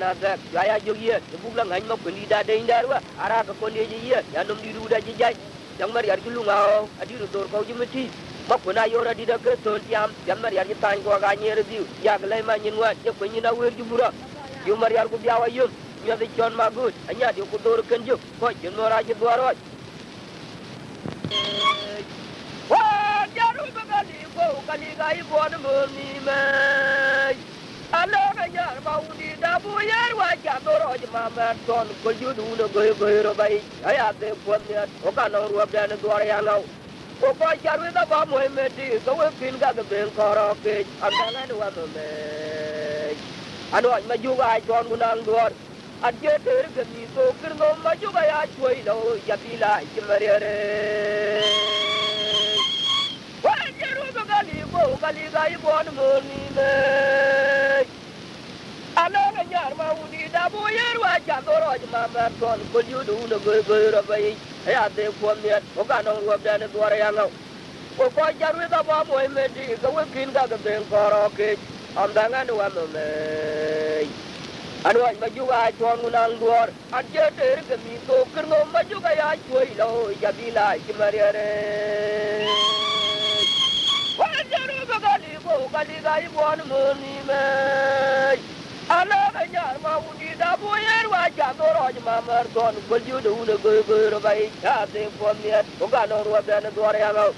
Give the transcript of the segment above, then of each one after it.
naga ya jogiye bugla ngany ma kundi da de indarwa ara ka konde jiye ya num di ruda jijay jamar yar julunga adiru dor ko jimati makuna yora di da kreton tiam jamar yar tan ko ga nyer diu ya glay ma nyinwa je ko nyina wer jubura yu mar yar ko biawa yum nya de chon ma gut anya di ko dor kenju ko jin mora ji dwaro wa jaru bagali ko kali ga ibo mo ni mai alo ga yar ba udi da bu yar wa ja doro ji ma ma ton ko judu no go ro bai aya de ko ni o ka no ru da no dwaro ya ngau ko ko jaru da ba mo me di ko we pin ga ga ben ko ro ke andala no wa mo me anu ma ju ga jon gunang dor adje ter ga mi ko kirno ma ju ga ya choi lo ya bila ji mariare wa jaru bagali ko kali ga ibo mo ni me alo ga yar ma udi da bu yar wa ja doro ji ma ma ton ko judu no go ro bai ya de ko mi o ka no ru da no dwaro ya ngau ko ko jaru da ba mo me di ga we pin ga ga ben ko ro ke andanga no wa mo me anu ma ju ga chon nang dor adje ter ga mi ko kirno ma ju ga ya choi lo ya bila ji mariare wa jaru bagali ko kali ga ibo mo ni me alo ga yar ma udi da bu yar wa ja doro ji ma ma ton ko judu no go ro bai ya de ko mi o ga no ru da no dwaro ya ngau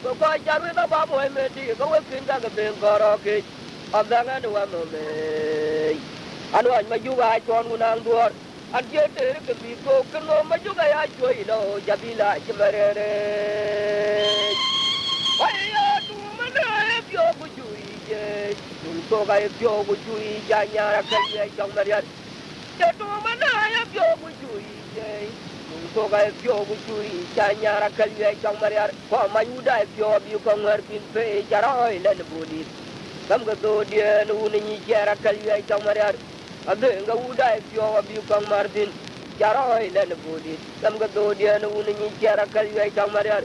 ko ko jaru da ba mo me di ko we pin ga ga ben ko ro ke andanga no wa mo me anu ma ju ga chon nang dor adje ter ga mi ko kirno ma ju ga ya choi lo ya bila ji marere Aya tu mana pyo ku chui je tu ko ga pyo ku chui ja nya ra ka ye jong ma ya tu mana pyo ku chui je tu ko ga pyo ku chui ja nya ra ka ye jong ma ya ko ma yu dai pyo bi ko ngar pin pe ja roi len bu di kam ga do die nu ni ja ra ka ye jong ma ya ade ga u dai pyo bi ko mar din ja roi len bu di kam ga do die nu ni ja ra ka ye jong ma ya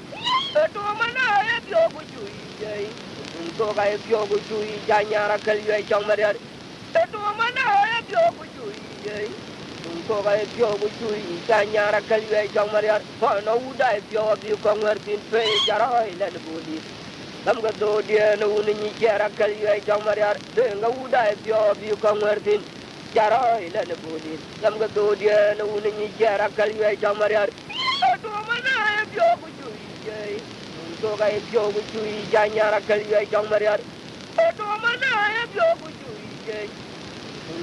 tu mana pyo ku chui je tu ko ga pyo ku chui ja nya ra ka ye jong ma ya tu mana pyo ku chui je tu ko ga pyo ku chui ja nya ra ka ye jong ma ya ko no u dai pyo bi ko ngar pin pe ja roi len bu di kam ga do die nu ni ja ra ka ye jong ma ya de ga u dai pyo bi ko ngar pin ja roi len bu di kam ga do die nu ni ja ra ka ye jong ma ya tu mana pyo ku chui je to ga pyo ku chui ja nya ra ka ye jong ma ya to mana pyo ku chui je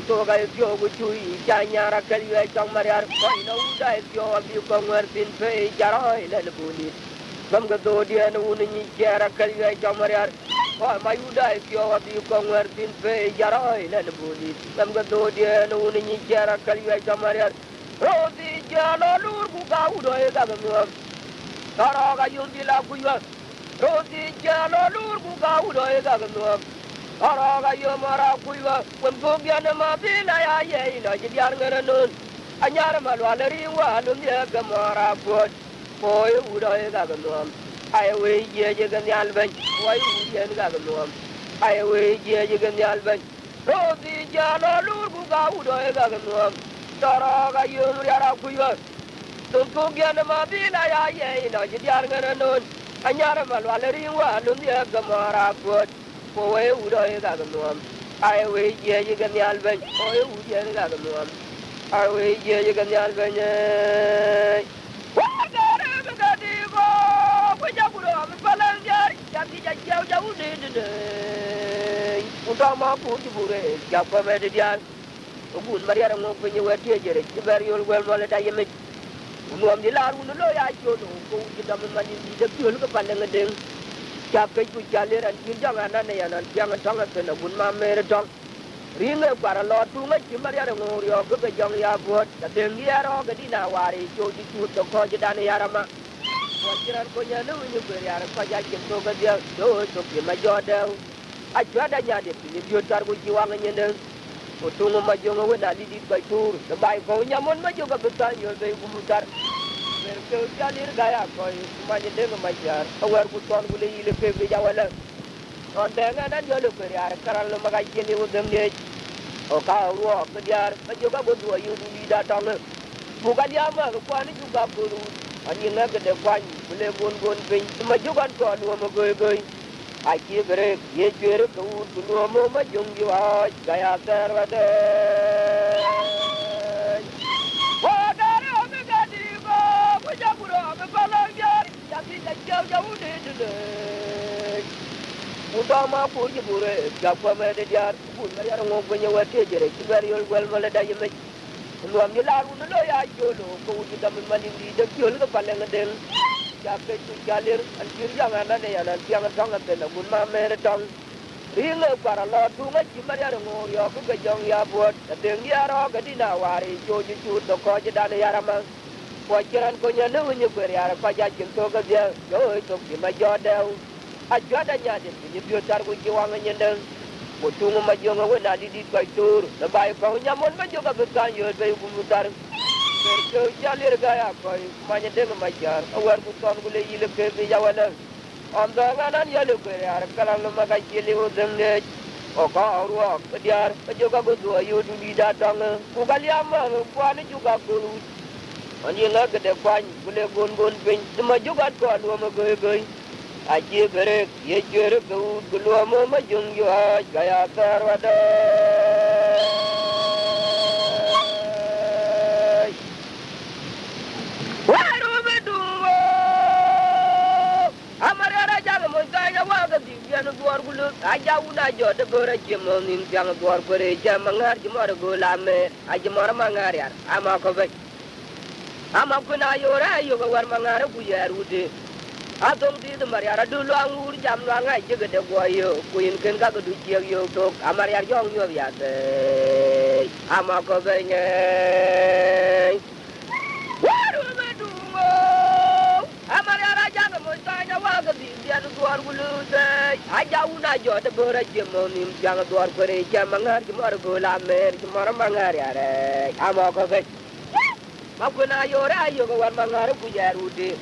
to ga pyo ku chui ja nya ra ka ye jong ma ya ko no u dai pyo bi ko ngar pin pe ja roi len bu di kam ga do die nu ni ja ra ka ye jong ma ya ko ma u dai pyo bi ko ngar pin pe ja roi len bu di kam ga do die nu ni ja ra ka ye jong ma ya ro di ja no lur ku ga u do ye ga ga taro ga yum di la ku yo ro di ja no lur ku ga u do ye ga ga taro ga yum ra ku yo wen bu bia na ma bi la ya ye no ji diar ngara nun anyar ma lo la ri wa lum ye ga ma ra ku ko ye u do ye ga ga ai we ye je ga nyal ben wai u ye ga ga ai we ye je ga nyal ben ro di ja no lur ku ga u do ye ga ga taro ga yum ra ku yo tum kum bia na ma bi la ya ye no ji diar ngara nun anyar ma lo la ri wa lum ye ga ma ra ku ko we u do ye ga ga ai we ye je ga nyal ben ko ye u ye ga ga ai we ye je ga nyal ben wa ga ra ga di go ko ja bu do mi pa lan ja ja bi ja u de u ta ma ku ji bu re ja ko me de diar o bu ma ya ngo ko ni wa tie je re ji ber yol wel mo le ta ye me nuam di la ru no lo ya jo do ko ji da ma ni de pyol ko pa le ngedeng ja pe ku ja le ran ji ja na ne ya nan ja ma tong ka na bun ma me re tong ri nge para lo tu nge ji ma ya ngo ri o ko ke jong ya bo da de ngi ya ro ga di na wa ri jo ji tu to ko ji da ne ya ra ma ko ji ran ko nya lu ni ko ya ra ko ja ji to ga dia do to ki ma jo da a jwa da nya de ni bio tar ko ji wa nge ne ko tu ma jo ngo na di ba tur da bai ko nya mon ma jo ga ta yo de ku tar Mereka jalir gaya kau, cuma jadi kemajuan. Awal kuton boleh hidup ke jawala. Orang dengan dan jual beri, kerana lembaga ini udang dia. o ka ro ka diar ma jo ka go do yu ni da tong bu ka dia ma ko ani ju ka ko ani na ga de kwan bule gon pin ma jo kan ko do ma go ai chi bere ye jere ko do mo ma jung ju a ga ya ter wa de wa da ro me ga di go ku ja bu ro me pa la ya ya ti ja ja u de Utama puri bure, jakwa me de diar, pun me yar ngom punya wate jere, kibar yol gwel mala da yeme. Luam ni laru no lo ya jolo, ko uji dam maning di de jol ko paleng den. Jape tu jalir, an jir jangan ada ya nan tiang tong ten bun ma mere tong. Ringe para lo tu ma ji mar yar ngor yo ko ga jong ya buat, ten dia ro ga dina wari jo ji chu to ko ji dan ya rama. Ko jiran ko nya nu nyu ber ya pa ja jin to ga dia, yo to ki ma jo del. Aja da nya de ni biotar ko ji wang nyendeng mutung ma jo ngawe na di kai tur na bai ko nya mon ma jo ka bekan yo be ku mutar per ko jalir ga ya ko ma nyendeng ma jar awar ku ton ku le yile ke be jawana am da nganan ya le ke ya kala no ma ka ji le o deng ne o ka ro ko diar ma jo ka go do yo du di da tang ku ka liam ma ku ani ju ka ku ani na ga de kwan ku le gon pin ma jo ka ko no ma go aji bere ye jere ko gulwa mo ma jung yo gaya tarwada waru bedungo amara raja mo gaya waga di yan duar gulu aja una jo de bere jemo nim jang duar bere jam ngar jmor go lame aji mor mangar yar ama ko be ama kuna yora yo war mangar ku yarude Adong di the Mariara do long wood jam long I jigger the boyo, Queen can go to cheer you talk, Amaria young you yet. Amako Vene. What do we do? Amaria Jagamo, China Wagati, the other door will lose. I jauna jo the Bora Jim on him, young door for a Jamanga, Jimorgo, Lamer, Jimoramangaria. Amako Vene. Makuna Yora, you go one Mangara Pujarude.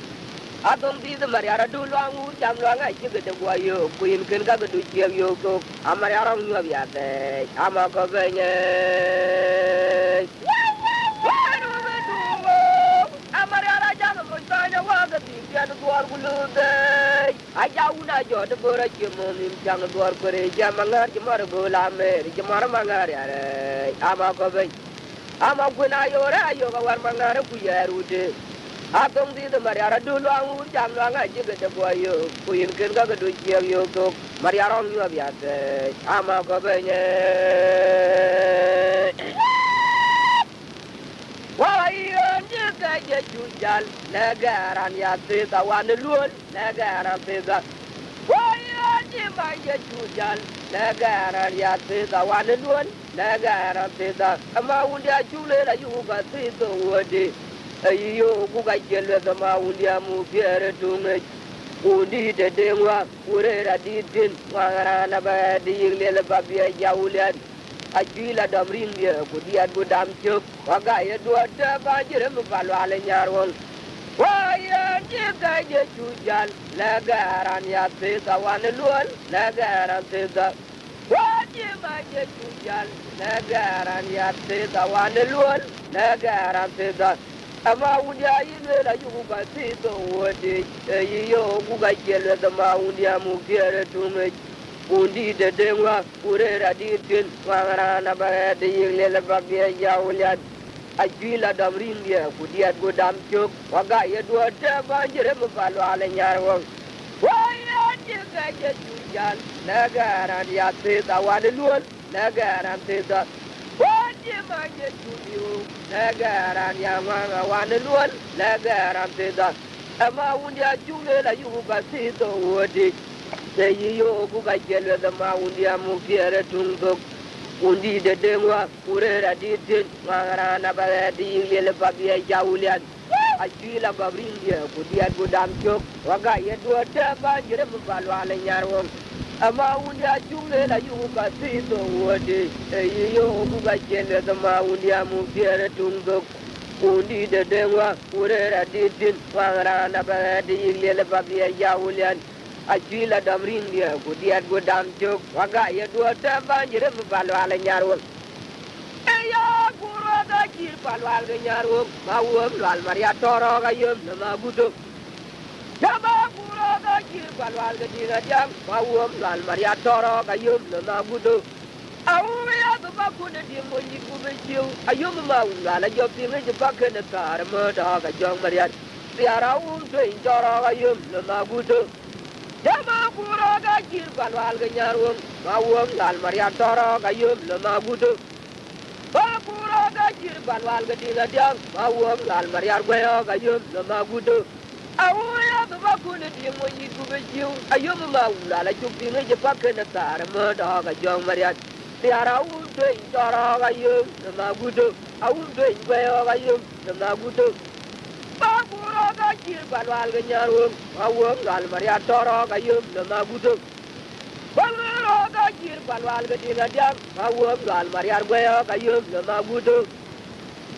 Adong di the Mariara do long wood jam long I jigger the boyo, Queen can go to cheer you talk, Amaria you have yet. Amako Vene. Amaria Jagamo, China Wagati, the other door will lose. I jauna jo the Bora Jim on him, young door for a Jamanga, Jimorgo, Lamer, Jimoramangaria. Amako Vene. Amakuna Yora, you go one Mangara Pujarude. Adong di the Mariara do long wood jam long I jigger the boyo, Queen can go to cheer you talk, Mariara you have yet. Amako Vene. Why you jal, Nagaran Yati, the one alone, Nagaran Pizza. Why you jal, Nagaran Yati, the one alone, Nagaran Pizza. Amawudia Julia, you got 3 woody. Ayo kuka jelo the maulia mu piere tunge udi de dengwa urera didin wangara ba di lele babia jaulian ajila damrindia kudia gudam chuk waga ye duata banjire mu palo ale nyarwon waya jega je chujal lagaran ya tesa wanelun lagaran tesa waje ma je chujal lagaran ya tesa wanelun lagaran tesa ama wudia yile la yugo ka tito wode yiyo kuga jelo the maulia mu piere tume undi de dengwa urera ditin wangara ba de yile la babia jaulian ajila damrindia kudia godam chok waga ye do ta banjire mu palo ale nyarwo waya jega je tujan nagaran ya tita wanelun nagaran tita Waje maje tudiu, nagaran yamanga wanelun, nagaran tida. Ama undia jule la yuga tito wodi. Seyi yo kuga jelo the ma undia mukiere tungtok. Undi de dengwa, urera ditin, wangarana ba di lele babia jaulian. Ajila babrindia, kudia gudam chok, waga yedua teba jire mubalo ale nyarwom. Ama undia jule la yuga tito wodi. Yo kuga jele the ma undia mukiere tungtok. Undi de dengwa, urera ditin, wangarana ba di lele babia jaulian. Ajila damrindia, kudia gudam chok, waga yedua teba jire mubalo ale nyarwom. balwal ga nyarum mawum lal maria toro ga yum na gudu jama guro ga jir balwal ga dina jam mawum lal maria toro ga yum na gudu awu ya ga bakune di mo ni ku be jiu ayum mawum lal jo pinga je bakene tar mo da ga jong maria tiara twe toro ga yum na gudu jama guro ga jir balwal ga nyarum mawum lal maria toro ga yum na gudu Bakuro ga jir balwal ga dina diam mawum lal mariar gwayo ga yum na gudu awuya ga bakune di mo yi ku be jiu ayum mawum lal chuppi ne je pakene tar mo da ga jong mariar tiara twe toro ga yum na gudu twe gwayo ga yum na gudu Bakuro ga jir balwal ga nyarum mawum lal mariar toro ga yum na gudu Bakuro ga jir balwal ga dina diam mawum lal mariar gwayo ga yum na gudu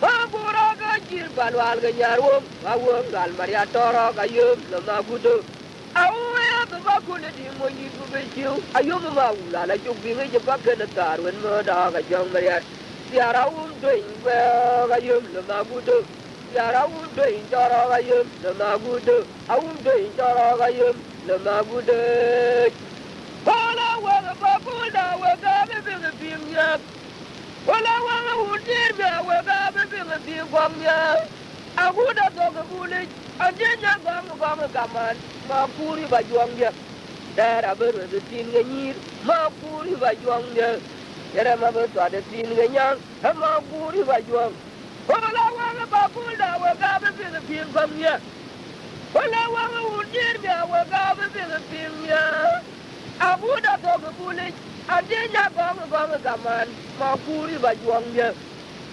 Bakuro ga jir balwal ga nyarum mawum lal mariar toro ga yum na gudu awuya ga bakune di mo yi ku be jiu ayum mawum lal chuppi ne je pakene tar wen mo da ga jong mariar tiara twe gwayo ga yum na gudu tiara twe toro ga yum na gudu twe toro ga yum na gudu Wala wala bakula wala bebe bimya Wala wala hundir be wala bebe bimya Aguda doga bule ajenya gam kaman makuri bajuangnya Dara beru de tin ngir makuri bajuangnya Dara ma beru de tin nganyang makuri bajuang Wala wala bakula wala bebe bimya Wala wala hundir be wala bebe bimya Abuda doga bule adenya gam kaman makuri bajuangnya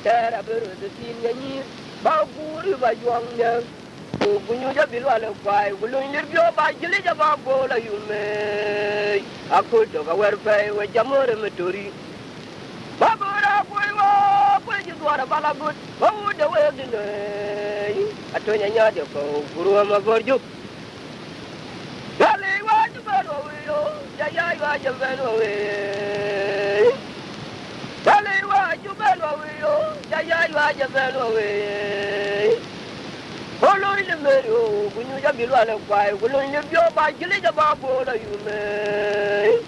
Dara beru de tin ngir makuri bajuangnya Bunyu ja bilwala kwai gulun lirbyo ba jili ja ba bola yume Aku doga werfai we jamore metori Babura kwe jidwara balagut Bawuda we dine Atonya nyade ko Guruwa magorjuk Gali wa jibelo wiyo Jayai wa jibelo wiyo Gali wa jibelo wiyo Jayai wa jibelo wiyo Olo ile merio bunyu ja bilwala kwai gulun libyo ba jili ja ba bola yume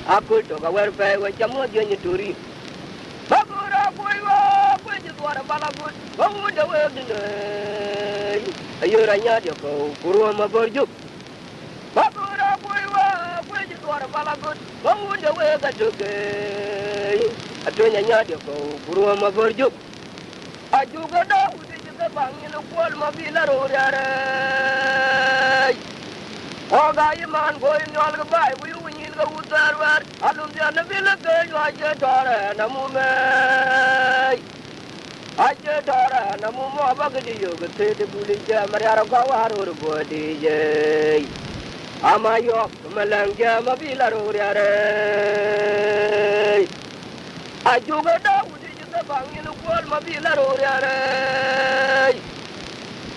Aku toga werfai we jamo jenye tori Babura kwe jidwara balagut Bawuda we dine Ayora nyade ko Guruwa magorjuk Babura kwe jidwara balagut Bawuda we gatuke Atonya nyade ko Guruwa magorjuk Ajuga da bangin kwal mabila rorare Oga iman goy nyol ga bay bu yin ga utar war alum dia na bila ga aje tore namume aje tore namumo abagdi yo ga te buli ja mariara ga warur bodi je amayo malang ja mabila rorare ajuga da bangin kwal mabila rorare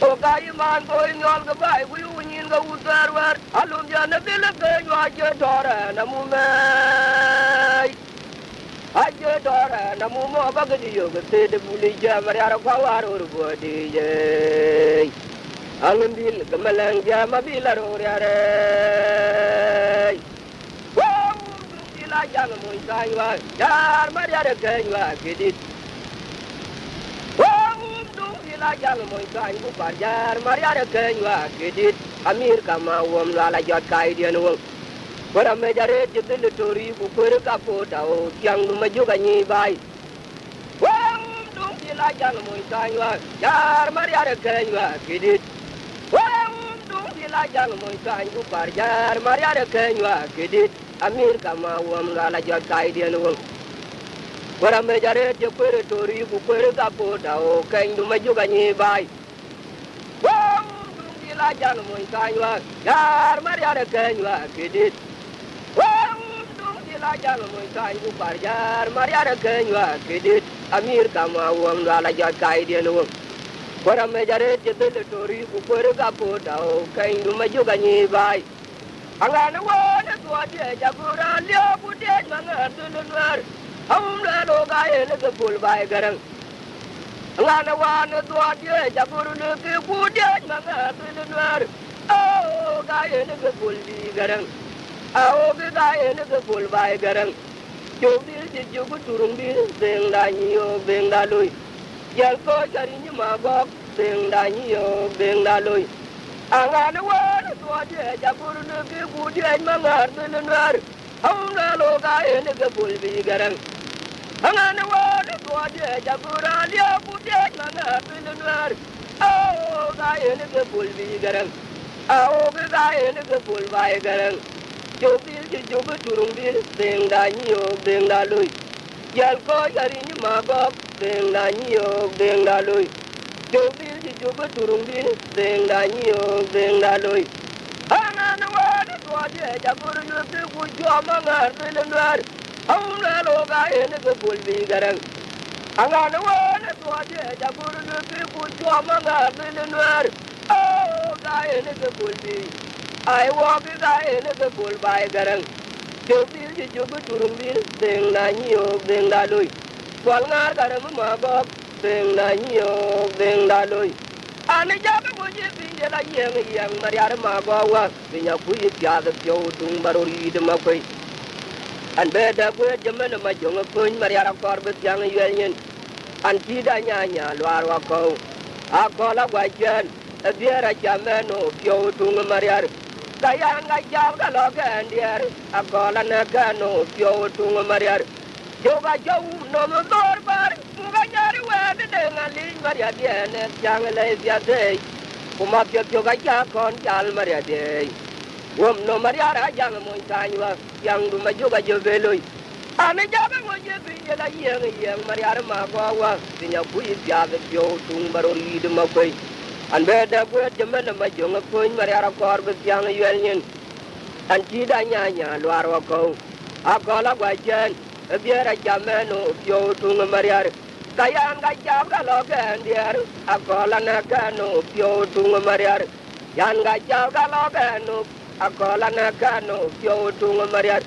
Oga iman goy nyol ga bay bu yin ga utar war alum dia na bila ga aje tore namume aje tore namumo abagdi yo ga te buli ja mariara ga warur bodi je alum bil ga malang ja mabila rorare la jang moy kaywa yar mariara kaywa gidit la jang moy kay bu par yar mariara kaywa gidit amir kama wom la jot kay dien wong bara me jare jidil tori bu per ka po taw kyang ma juga ni bay la jang moy kaywa yar mariara kaywa gidit la jang moy kay bu par yar mariara kaywa gidit amir kama wom la jot kay dien wong bara me jare je per tori bu per ka po taw kyang ma juga ni bay la jang moy kaywa yar mariara kaywa gidit la jang moy kay bu par yar mariara kaywa gidit amir kama wom la jot kay dien wong bara me jare je tori bu per ka po taw kyang ma juga ni bay angana wona to de jagura lio bu de manga tulunwar amla lo ga ele ke bul bay garang ngana wana dua dia jaburu ne ke kudia manga tulenwar oh gaye ne ke bulbi garang ao ke gaye ne ke bulbai garang jobi ji jogu turumbi beng da nyo beng da lui yal ko jari ni magok beng da nyo beng da lui angana wana dua dia jaburu ne ke kudia manga tulenwar au na lo gaye ne ke bulbi garang angana wana dua dia jabura lia kudia manga tulenwar oh gaye ne ke bulbi garang ao ke gaye ne ke bulbai garang jobi ji jogu turumbi beng da nyo beng da lui yal ko jari ni magok beng da nyo beng da lui jobi ji jogu turumbi beng da nyo beng da lui angana wana dua dia jabura ne ke kudia manga tulenwar au na lo gaye ne ke bulbi garang angana wana dua dia jabura ne ke kudia manga tulenwar oh gaye ne ke bulbi ai wo ke gaye ne ke bulbai garang jobi ji jogu turumbi beng da nyo beng da lui kwal ngar garang ma gok beng da nyo beng da lui ani jaga mo je pinje la yeng mariar ma go wa pinya ku yi pya de pyo tung barori de ma koi an be da ku jemen ma jong kun mariar kor be yang yen an ti da nya lwar wa ko a ko la gwa chen e biera jameno pyo tung mariar kaya nga jaw ga lo ga ndier a ko la na ka no pyo tung mariar joga jaw no mo dor bar mu ga nyari wa de ngali mariar de ne jang le bia de kuma pyo ga ja kon jal mariar de wom no mariar a jang mo tanwa yang du ma joga joveloi ani jaga mo je pinje la yeng mariar ma go wa pinya ku yi bia de pyo tung barori de ma koi an be da ku jemen ma jong kun mariar kor be yang yen an ti da nya lwar wa ko a ko la gwa chen e biera jameno pyo tung mariar kaya nga jaw ga lo ga ndier a ko la na ka no pyo tung mariar yan ga jaw ga lo ga no a ko la na ka no pyo tung mariar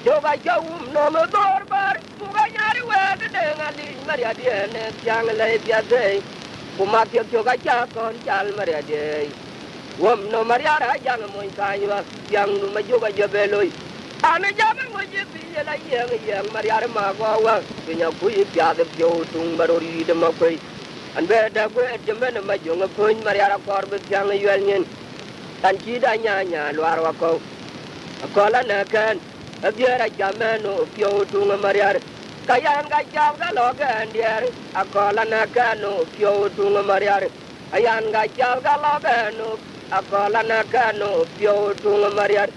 joga jawum no mo dor bar mu ga nyari wa de ngali mariar de ne yang le bia de kuma pyo ga ja kon jal mariar de wom no mariar a jang mo tanwa yang nu ma joga jabeloi ani jaga mo je pinje la yeng mariar ma go wa pinya ku yi pya de pyo tung barori de ma koi an be da ku jemen ma jong kun mariar kor be yang yen an ti da nya lwar wa ko la na kan a biera jameno pyo tung mariar kaya nga jaw ga lo ga ndier a ko la na kan no pyo tung mariar ayan nga jaw ga lo ga no a ko la na kan no pyo tung mariar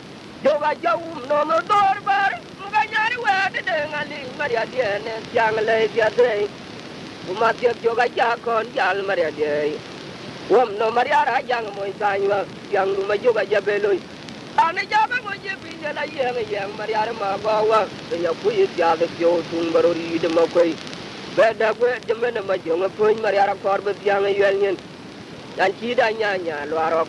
joga jawum no mo dor bar mu ga nyari wa de ngali mariar de ne jang le bia de kuma joga ja kon jal mariar de wom no mariar a jang mo tanwa yang du ma joga jabeloi ani jaga mo je pinje la yeng mariar ma go wa pinya ku yi pya de pyo tung barori de ma koi be da ku jemen ma jong kun mariar kor be yang yen an ti da nya lwar wa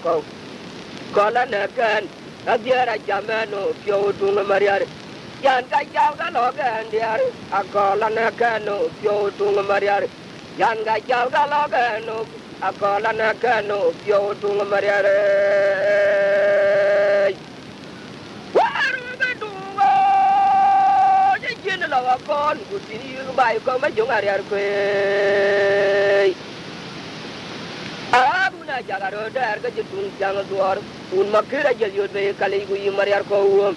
ko la na kan a biera jameno pyo tung mariar yan ga jaw ga lo ga ndier a ko la na ka no pyo tung mariar yan ga jaw ga lo ga no a ko la na ka no pyo tung mariar waru ga du wo je jin la wa kon ku ti yu bai ko ma jong ariar ko abuna jagaro dar ga jitun jang duor un makira jel yodbe kale gu yi mariar ko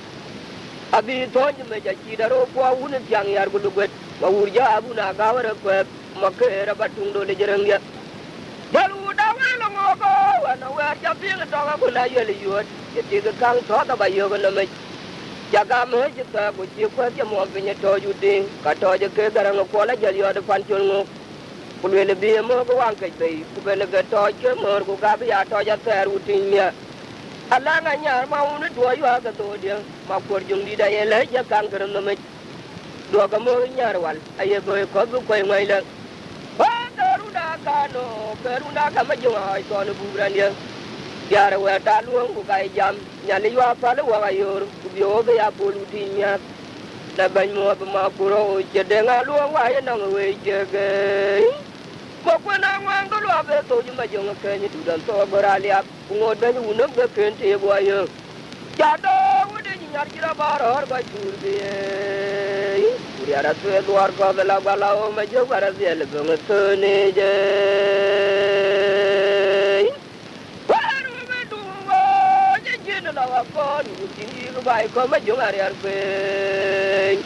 abi tonj me ja kidaro ko un jang yar gu duget wa urja abuna gawara ko makera batung do le jereng ya jalu da wala ngo ko wana wer ja ping to ga bula yel yot ye ti ga kang to da ba yo ga na me jaga me ji ta ko ji ko je mo be ne to ju ding ka to je ke garang ko la jel yod fan chul ngo kulele bi mo ko wan ke be ku be le ga to je mo ko ga bi ya to ja ter utin ya ala nga nyar ma unu do yo ga to dia ma ko jung di da ye le ja kang garang no me do ga mo nyar wal aye go ko bu ko ngai la Karuna kano, karuna kama junga ay kono buran dia. Biar wa taluang ku kai jam, nyali wa pala wa ayor, ku bioga ya polu tinya. Da ban mo ba ma kuro, jede nga luang wa ya nang we jege. Pokwana wang do lo be to juma jonga kenyi dudan to goralia ngod be unam be kente boyo jado wude nyar jira baror ba churbe uriara to edwar ko bela bala o ma jo bara biel be to ne je waru be du wo je jin la wa ko ni ti ko bai ko ma jonga yar be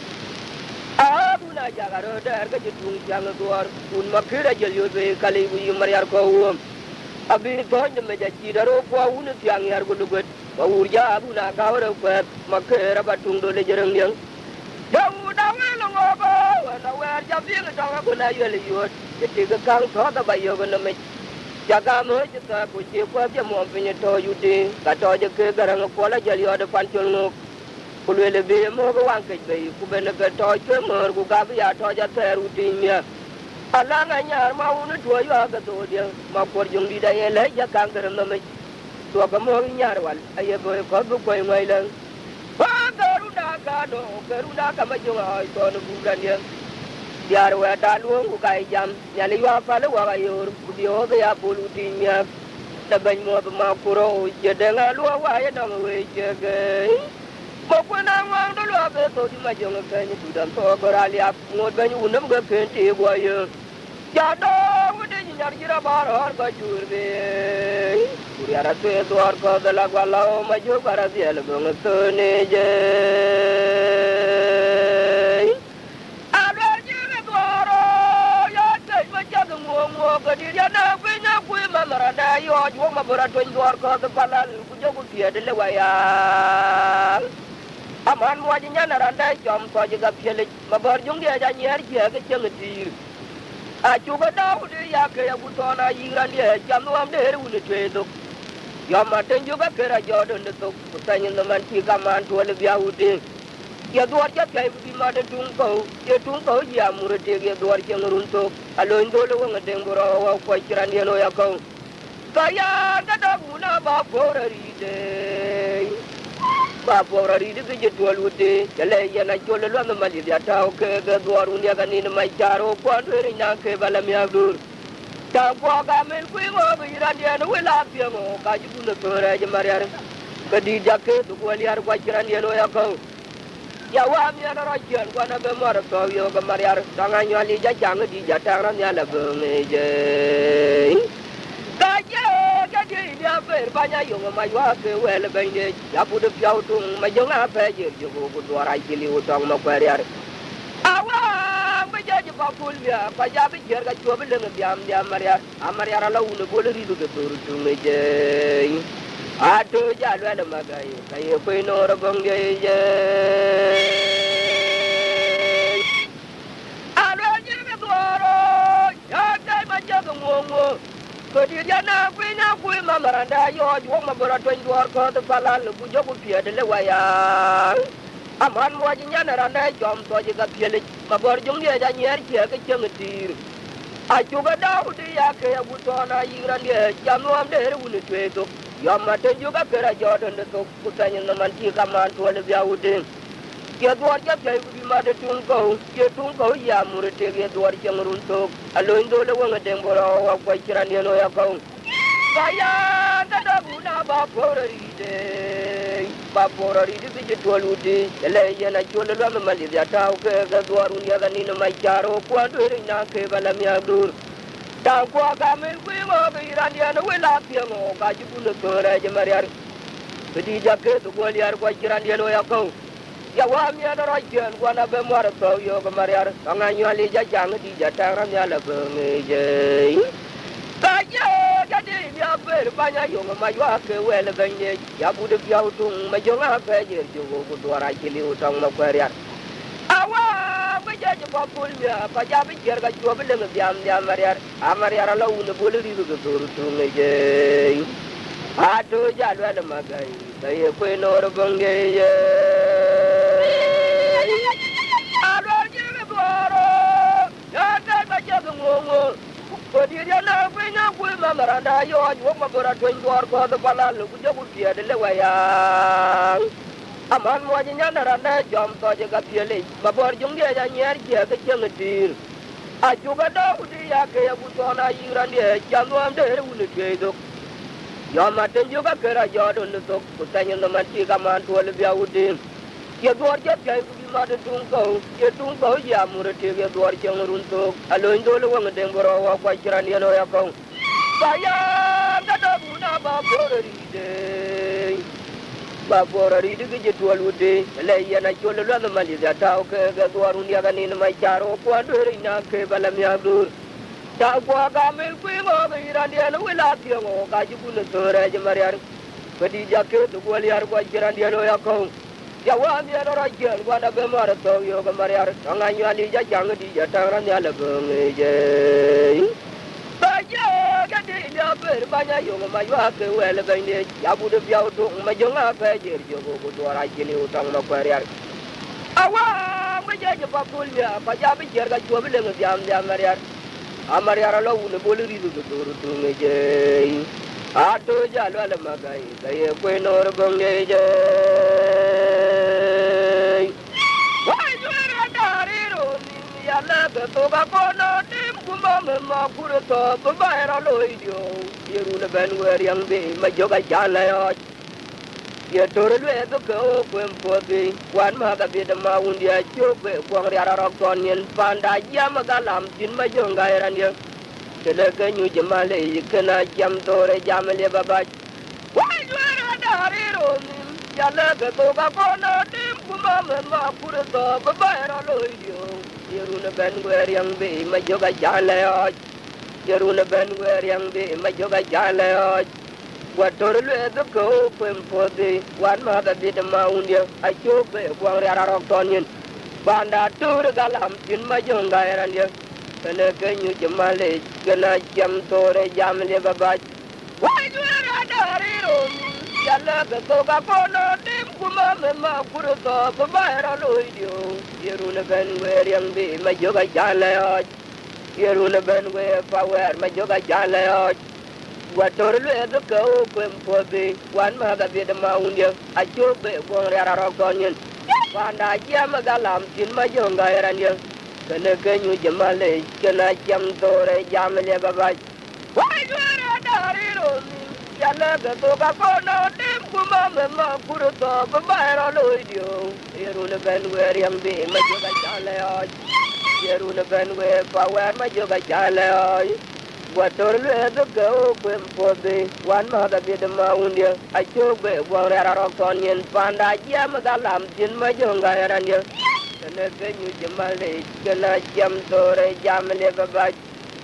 abuna jagaro dar ga jitung jang duar un makira jel yo be kali bu yumar yar ko wum abi to nyame ja chidaro ko un tiang yar go lugot ba urja abuna gawra ko makira batung do le jereng yang dawu dawu lo ngogo na wer ja bi ga ko na yel yo ti ga kang to da ba yo na me jaga mo ji ta ko ji ko ja mo pinye to yude ka to je ke garang ko la jel yo de panchol no kulele be mo go wan ke be ku be ga to che mo ku ga ya to ja teru tinya ala na nyar ma unu to yo ga to dia ma por jung di da ye le ja kan gar no me to ga mo nyar wal aye bo ko bu ko ngai lan ba garu da ka ma jung ai to no bu dan dia diar wa da lu ku kai jam ya le yo fa le wa ga yor ku dio ga ya polu tinya da ban mo ma ku ro je de ga lu wa ya no we je ga Pokwana wang do lo be to di ma jonga kenyi dudan to goralia ngod be unam ga kente boyo jado wude nyar jira baror ba churbe uriara to edwar ko bela bala o ma jo bara biel be to ne je alo jira doro ya te ma jaga mo ga di ya na be na ku ma marada yo jo ma bora to edwar ko de bala ku jogu pie de le waya aman mo ji nyana randa jom ko ji ga pele mabar jung dia ja nyer ji ga cheng tir a chu ga daw de ya ke ya butona yiran dia jam no am de ru ne twe do yo ma ten ju ga ke ra jo do ne to kutanyin no man ti ga man to le bia uti ya duar ja kai bi ma de tung ko ya mur te ge duar cheng run to alo ndo le wa de ngoro wa ko chiran dia no ya ko ka ya ga da guna ba ko ri de ba por ri de je tol wude kale ya na jole lo na mali ya ta ke ga duaru ne ga ni mai jaro ko ri na ke bala mi abdur ta ko ga men ku ngo bi ra dia no la pi ngo ka ju na to ra je mariar ka di ja ke du ko liar ko jiran dia no ya ko ya wa mi na ra jian ko na be mar to yo ga mariar ta nga nya li ja jang di ja ta ra nya la be me je dia fer banya yo ma yo ke wel ben de ya bu de piao tung ma yo na pe je jo ko do ra kili o tong ma kwari ar awa ba ja je ba kul ya ba ja bi jer ga cho bi le biam dia maria amaria la u ne bo le ri do ke toru tu me je a to ja lo na ma ga yo kai ko no ra bang de je a lo je me do ro ya dai ma ja ngo ngo Kodi jana kwe ma maranda yo jo ma bora to ndor ko to pala lu bu jogu pie de le waya aman mo ji nyana randa jom to ji ga pie le ma bor jung ye ja nyer ki ga cheng tir a ju ga daw di ya ke ya bu to na yiran ye jam no am de re wu ne twe to yo ma te ju ga ke ra jo de to ku ta nyen man ti ka man to le bia u de ke duar ja pe bi ma de tung ko ya mu re te ke duar cheng run to alo ndo le wa de bora wa ko chiran ye no ya ko Kaya da guna ba porari de je toludi ele ye na chole lo ma li ya ta ke ga duaru ya ga ni na mai charo kwa do ri na ke bala mi abdur ta kwa ga men ku mo bi ran ya no we la pi mo ga ju bu no to ra je mariar di ja ke to ko liar kwa chiran ye no ya ko ya wa mi na ra jen kwa na be mo ra to yo ga mariar nga nyu ali ja jang di ja ta ram ya la be me je Kaya jadi dia berbanya yo ma yo ke wel ganye ya bude piau tung ma yo nga pe je jo ko dora kili utang ma kwariar awa ba je ba pul ya ba ja bi jer ga jo bi le biam dia mariar amariar la un bol ri go toru tung je a to ja lo la ma gai sai ko no ro bange je a lo je me boro ya ta ba je ngo Kodi jana kwenya kwe ma maranda yo jo ma bora to ndor ko do bala lu ku jogu pie de le waya aman mo nya na randa jom to je ga pie le ma bor jung de ja nyer je ga cheng tir Ajuga Dawdi Yake Butona Yirande, Januam de Unikedo. Yamatin Yuga Kera Jordan the Tok, Putan the Mantica Man to Olivia Woodin. Yador Jacka to be mother Tunko, Yatunko Yamurati, Yador Jangrunto, Aloindo Wangademboro, Quacheraniano Yako. Fire, the Daguna Baboride. Baboride to get to a Lude, Lay and I told the money that Tauke, the Guaruniagan in my charo, Quadrina, Kebalamia. Tagwaga Milkwimo, the Iranian will have you, Kajukuna Toraj Marian. But he jacket to Gualiar, Quacheraniano Yako. Yawan the other again, one of them are so yoga Maria, Tanganyani, Yangi, Yataran Yalabung. But ya get in your bed, Banya Yoga, my work, well, Yabu the Biauto, my young affair, you go to a Rajini, Tanga Quarrier. Awa, my judge of Papulia, Pajabi, Jerga, Jubilee, Yam Maria. Amaria alone, the bully to me. I told you, Magai, they are going over Bungay. Why do you love the Tobacco? Tim Kumama, Purato, Babara Loidio, you would have been where young be, my yoga jala. You told me to go for the one mother bit of Maundia, Joke, Guaria, Panda, Yamagalam, in my young guy and you. Can you Jamale, you cannot jump to a Jamale Babaj. Why do you on him? Yalaga Tobacco, Tim Kumama, Purato, Babara Loidio, Yeruna Ben where young be, my yoga jala. Yeruna Ben where young be, my yoga jala. What totally the go for the one mother did a moundia, I choke a Guaria, Banda to the Galam in my young guy and you. And again you Jamale, Gana Jam Tore Jamale Babaj. Why do you Yalla the Coca-Cola, Tim Kumama, Purato, Babara Loidio, Yeruna Ben where young be, my yoga jala. Yeruna Ben where power, my yoga jala. What totally the go for the one mother did a moundia, I choke the Guaria, Panda Yamagalam in my young guy and you. Can you Jamale, can I jump to a Jamale Babaj? Why do you Yalla the Coca-Cola, Tim Kumama, Purato, Babara Loidio, Yeruna Ben where young be, my yoga jala. Yeruna Ben where power, my yoga jala. What totally the go for the one mother did a moundia, I choke the Guaria, Panda Yamagalam in my young guy and you. And again you Jamale, can I jump to a Jamale Babaj?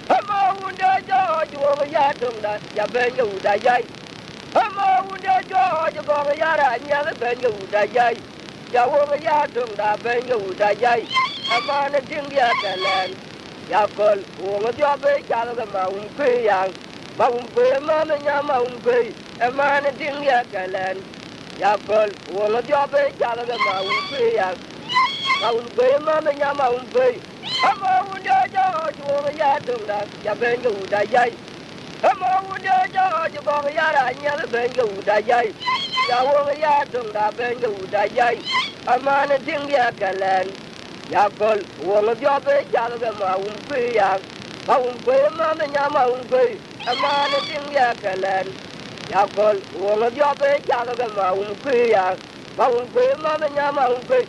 Hamo Wunda George over Yatum, Yabenga Udayai. Hamo Wunda George over Yara, and Yalabenga Udayai. Yawa Yatum, Benga Udayai. A man of Jingia land. Yakol, who was your big Yalaga Mount Kuyang. Mount Kuy, Mamma Yamaun Kuy, a man of Jingia land. Yakol, who was your big Yalaga Mount Kuyang. Mount Kuy, Mamma Yamaun Kuy. Hamo Wunda George over Yatum, Yabenga Udayai. Hamo Wunda George over Yara, and Yalabenga Udayai. Yawa Yatum, Benga Udayai. A man of Jingia land. Yakol, one of your big Yalaga Mount Kuyang. Mount Kuy, Mamma Yamaun Kuy, a man of Jingia land. Yakol, one of your big Yalaga Mount Kuyang. Mount Kuy, Mamma Yamaun Kuy.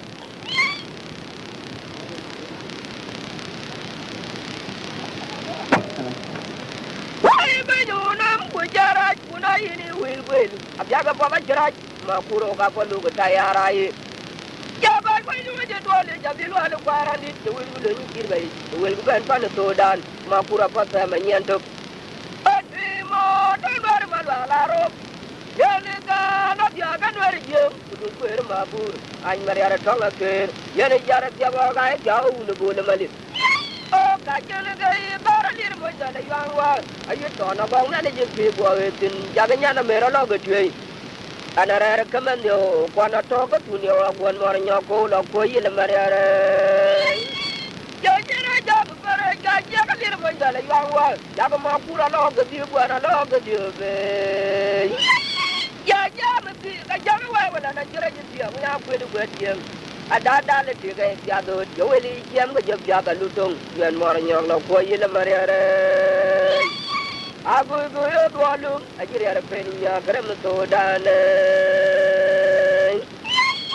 Why be you numb with Jaraj when I will? A Yaga Papa Jaraj, Makuro Kapalu Tayara. Yabba, when you get all the Jabilu Quarani, the will go and find a sodan, Makura Pata Manianto. But more than Malaro. Yanika, not Yagan, where you could wear Mabur. I'm Maria Tonga, Yanijara Yabaga, Yau, the Bulamali. Oh, Kajanaga, Barali, was a young one. Are you torn about managing people in Jagana Meraloga? And I recommend you, Quana talk to you one more in your cold or Koyil Maria. Yajana Jab, Yaga, was a young one. Yagamapura log the view, and a log the view. Yajama, I jump away when I judge you. We are pretty good here. ada le tiga ya do joweli jam ga job ya ga lutong yen mor nyong no ko yele mariare agu go yo dwalu ajiri ara pen ya garam to dan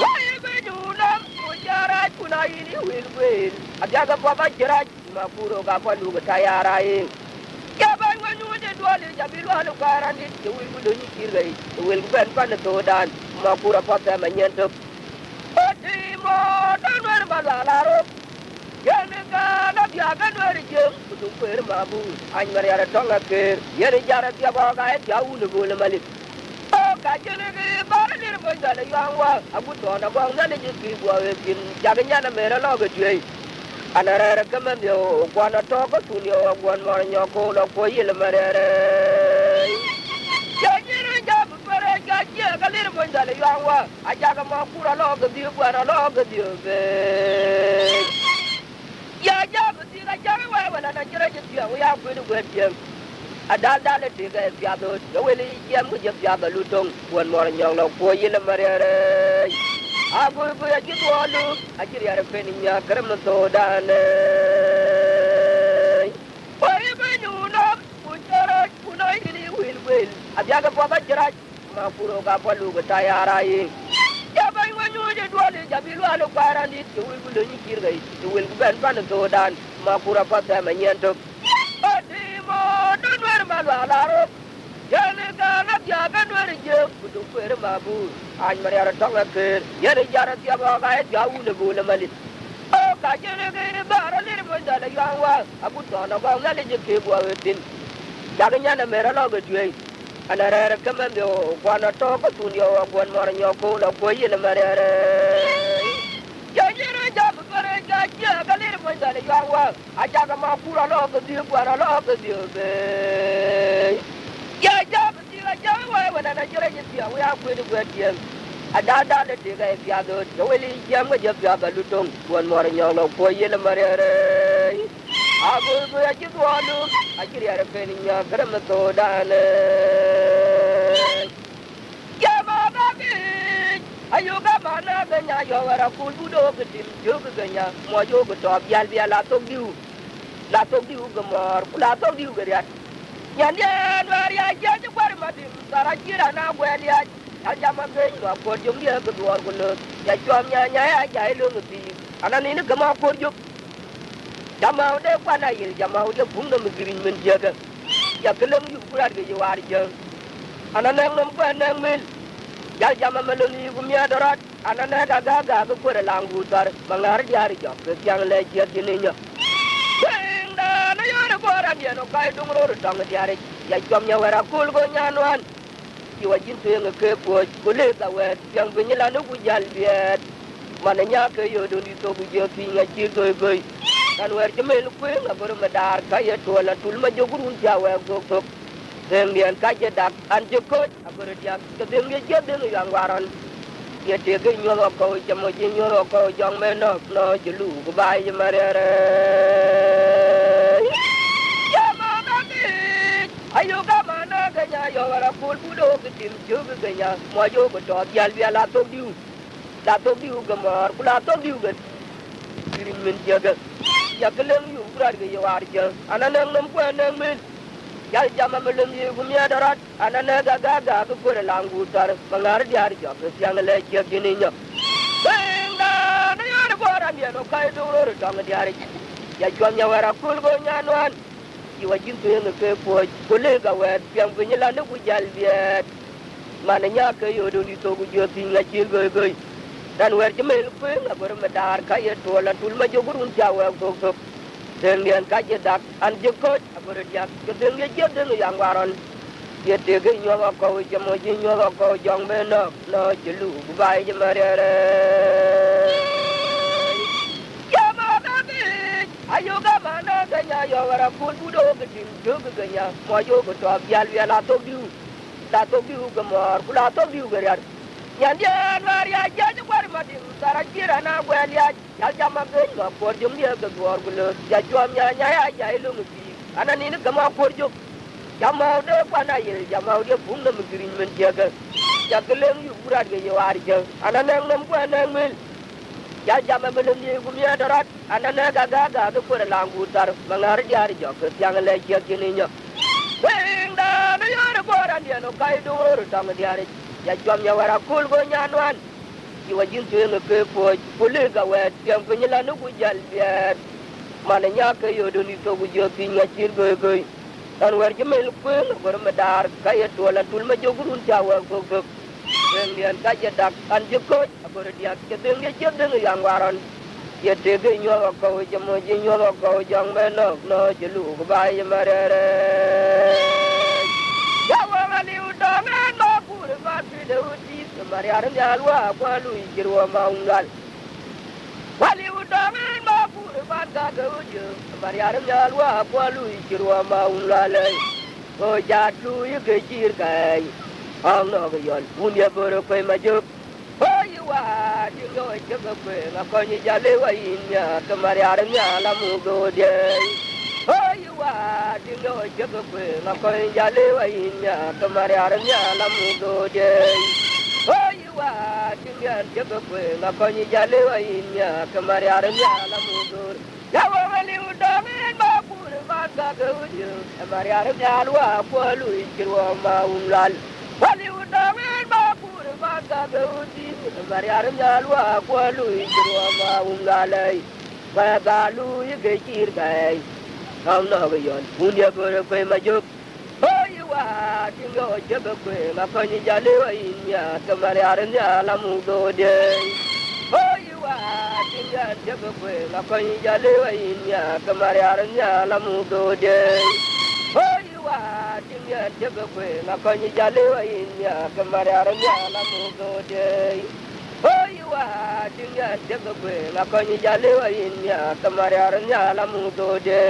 wai be juna ujara kuna ini wil wil aga ga baba jira ma puro ga pa lu ga tayara yin ya ban wa nyu de dwalu ya bi lu garandi de wil lu ni kirgai wil ben pan to dan ma pura pa ta ma nyento Otimo tanwer balalaro Yenga na biaga nwer jem kudu per mabu an mariara tonga ker yene jara tia baga e tia ulu bole mali o ka jene ge balir mo dale yangwa abu to na bang na de ki bo e kin jaga nyana mera lo ge jey anara kamam yo kwana to ko tunyo kwan mo nyoko lo ko yele marere galir mo dale yangwa ajaga ma kura lo ge di kwana lo ge di be ya jaga di ga jaga wa wala na jira ji ya ya ku ni gwe di adal dale ti ga ya do weli yam ko jab ya ga lutong won mo nyong lo ko yele marere abu bu ya ji do lu ajiri ya fe ni nya karam to dan oi be nu no ku jara ku noi ni wil wil ajaga po ba jira ma puro ga pa lu ga tayara yi ya bai wa nyu de dole jabilu alu parandi ti wil bu ni kirgai ti wil ben pan to dan ma pura pa ta ma nyento odi mo don wer ma la laro yene ga na ya ga wer je ku du wer ma bu an mari ara tonga ker yene jara ti ba ga ya u le bu le mali o ka jene ga ba ra le mo da la ya wa abu to na ga na le je ke bu awetin ya ga nyana mera lo ga duai anara kamam yo kwana to ko tunyo kwan mor nyoko la ko yele marere ya jere jab pare ga ja galir mo dale yawa aja ga ma pura lo ko di kwara lo ko di be ya jab di ga ja wa wana na jere ji ya wa ko ni ko di ada le ti ga ya do weli jam ga jab ya ga lutong kwan mor nyoko ko yele marere abu bu ya ji dwalu ajiri ara fe ni nya garam to dan ya ma ba bi ayuga mana ga nya yo ara kul bu do ga tim jo ga nya mo jo ga to yal bi la to diu ga mor la to diu ga ya nya ne war ya ja ji kwar ma dim sara jira na gwel ya jama ga no ko jom dia ga duar ko le ya chom nya ya ja lu ngi anani ne ga ma ko jo Jamau de kwana yil jamau de bunda migrin men jaga ya kelem yu kurat ge war je anana ngam kwana mil ya jama meloni gu mi adorat anana ga ga ko re langu tar mangar jari jo ke yang le je dininya benda na yore ko ran ye no kai dungro dang diare ya jom nya wara kul go nyanwan ki wajin to yang ke ko le da we yang binyala no gu jal biet mananya ke yo do ni to gu je ki nga chi go kan wer jemel ku nga bor medar ka ye to la tul ma jogurun jawe gok tok demian ka je dak an je ko abor dia ke dengi je den yang waran ye te ge nyoro ko jamo je nyoro ko jong me no je lu ku bai je marere ya ma na ni ayo ga mana ga nya yo wara kul bu do ke tim ju ga nya mo yo ko to yal bi la to diu ga mar ku la to diu ga kirin men jaga ya kelem yu kurat ge yawar je anana ngam ko anang min ya jama melem yu gum ya darat anana ga ko re langu tar mangar diar jo ke yang le je dininya benga na yar ko ran ye no kai do ro dang diar ya jom ya wara kul go nyanwan yi wajin to yang ke ko le ga wet yang binyala ne ku jal biet mananya ke yo do ni to ku jo tinga chil go dan wer jemel ku nga bor medar ka ye to la tul ma jogurun jawe ko demian ka je dak an je ko abor dia ke den ye je den yang waran ye te ge nyo ko jamo je nyo ko jong me no je lu bai je marere ya ma na ni ayo ga mana ga nya yo wara kul bu do ge tim jo ge nya mo yo ko to yal wi la to diu ga mor ku la to diu ge ya Yandian Maria Judge Warmadim, Sarajira, Naguelia, Yajama Gay, for Jumia, the Gorgulu, Yajuamia, Yalumusi, and an income for you. Yamau de Panay, Yamau de Pundam Greenman Jagger, Jacqueline, you brought you are young, and an emblem when I will. ya jama belum di gumya darat anana gaga ke pura langgutar mangar jari jok yang le jek kininya weng da na yara boran dia no kai dur tang dia ya jom ya wara kul go nyanwan jiwa jin tu ke po pule ga wet yang penyela nu gujal biar mana nya ke yo doni to gujo pinya cir go dan wer jemel pun gor medar kaya tola tul ma jogurun jawa go dengan kaja dak anjukot agora dia kedeng dia jedeng yang waran dia tege nyolo kau jemo nyolo kau jang menok no jelu bai marere ya wali udangan no pur mati deuti mari aran jalwa kwalu jirwa maungal wali udangan no pur mata geuju mari aran jalwa kwalu jirwa maungal o jatu ye kecir kai ang no ga yon punya boro pe majuk oh you wa you go je ga pe na ko ni jale wa inya kemari arnya lamu go de oh you wa you go je ga pe na ko ni jale wa inya kemari arnya lamu go de oh you wa you go je ga pe na ko ni jale wa inya kemari arnya lamu go ya wa wali udamen ma pur ma ga go je kemari arnya wa ko lu ikirwa ma umlal wali udamen ma pur ma ga beuti mari aram jalwa ko lu jirwa ma ungalai ma ga lu ye kir kai am no ga yon punya bor pe majuk hoy wa tingo jebe pe ma ko ni jale wa inya mari aram jalamu do de hoy wa tinga jebe pe ma ko ni jale wa inya mari aram jalamu do de hoy wa tinga jebe pe ma ko ni jale wa inya kemari arnya lamu gode hoy wa tinga jebe pe ma ko ni jale wa inya kemari arnya lamu gode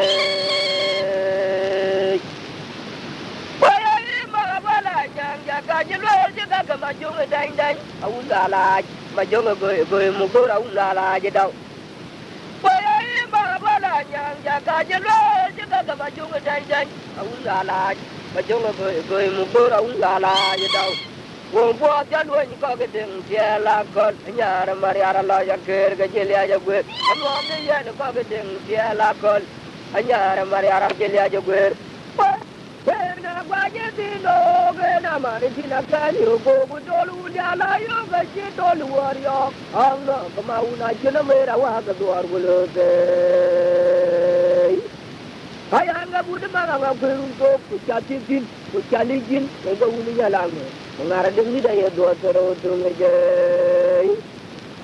waya ma bala jang jaga jelo jaga ka ma jong dang dang au la la ma jong go mu go au la la je dau waya ma bala jang jaga jelo jaga ka ma jong dang dang au la la ma jong go mu go au la la je dau wong bo ja lu ni ko ke ding dia la ko nyara mari ara la ya ker ga jeli aja gue anu amne ya ko ke ding dia la ko nyara mari ara jeli aja gue na gwaje dino ge na mari dina kani go go dolu ya la yo ga je dolu war yo Allah kama una jina mera wa ga duar gulo de kaya nga bude mara nga kurun to ku chatin ku chalijin ga uni ya la ngara de ni da ye do toro to nge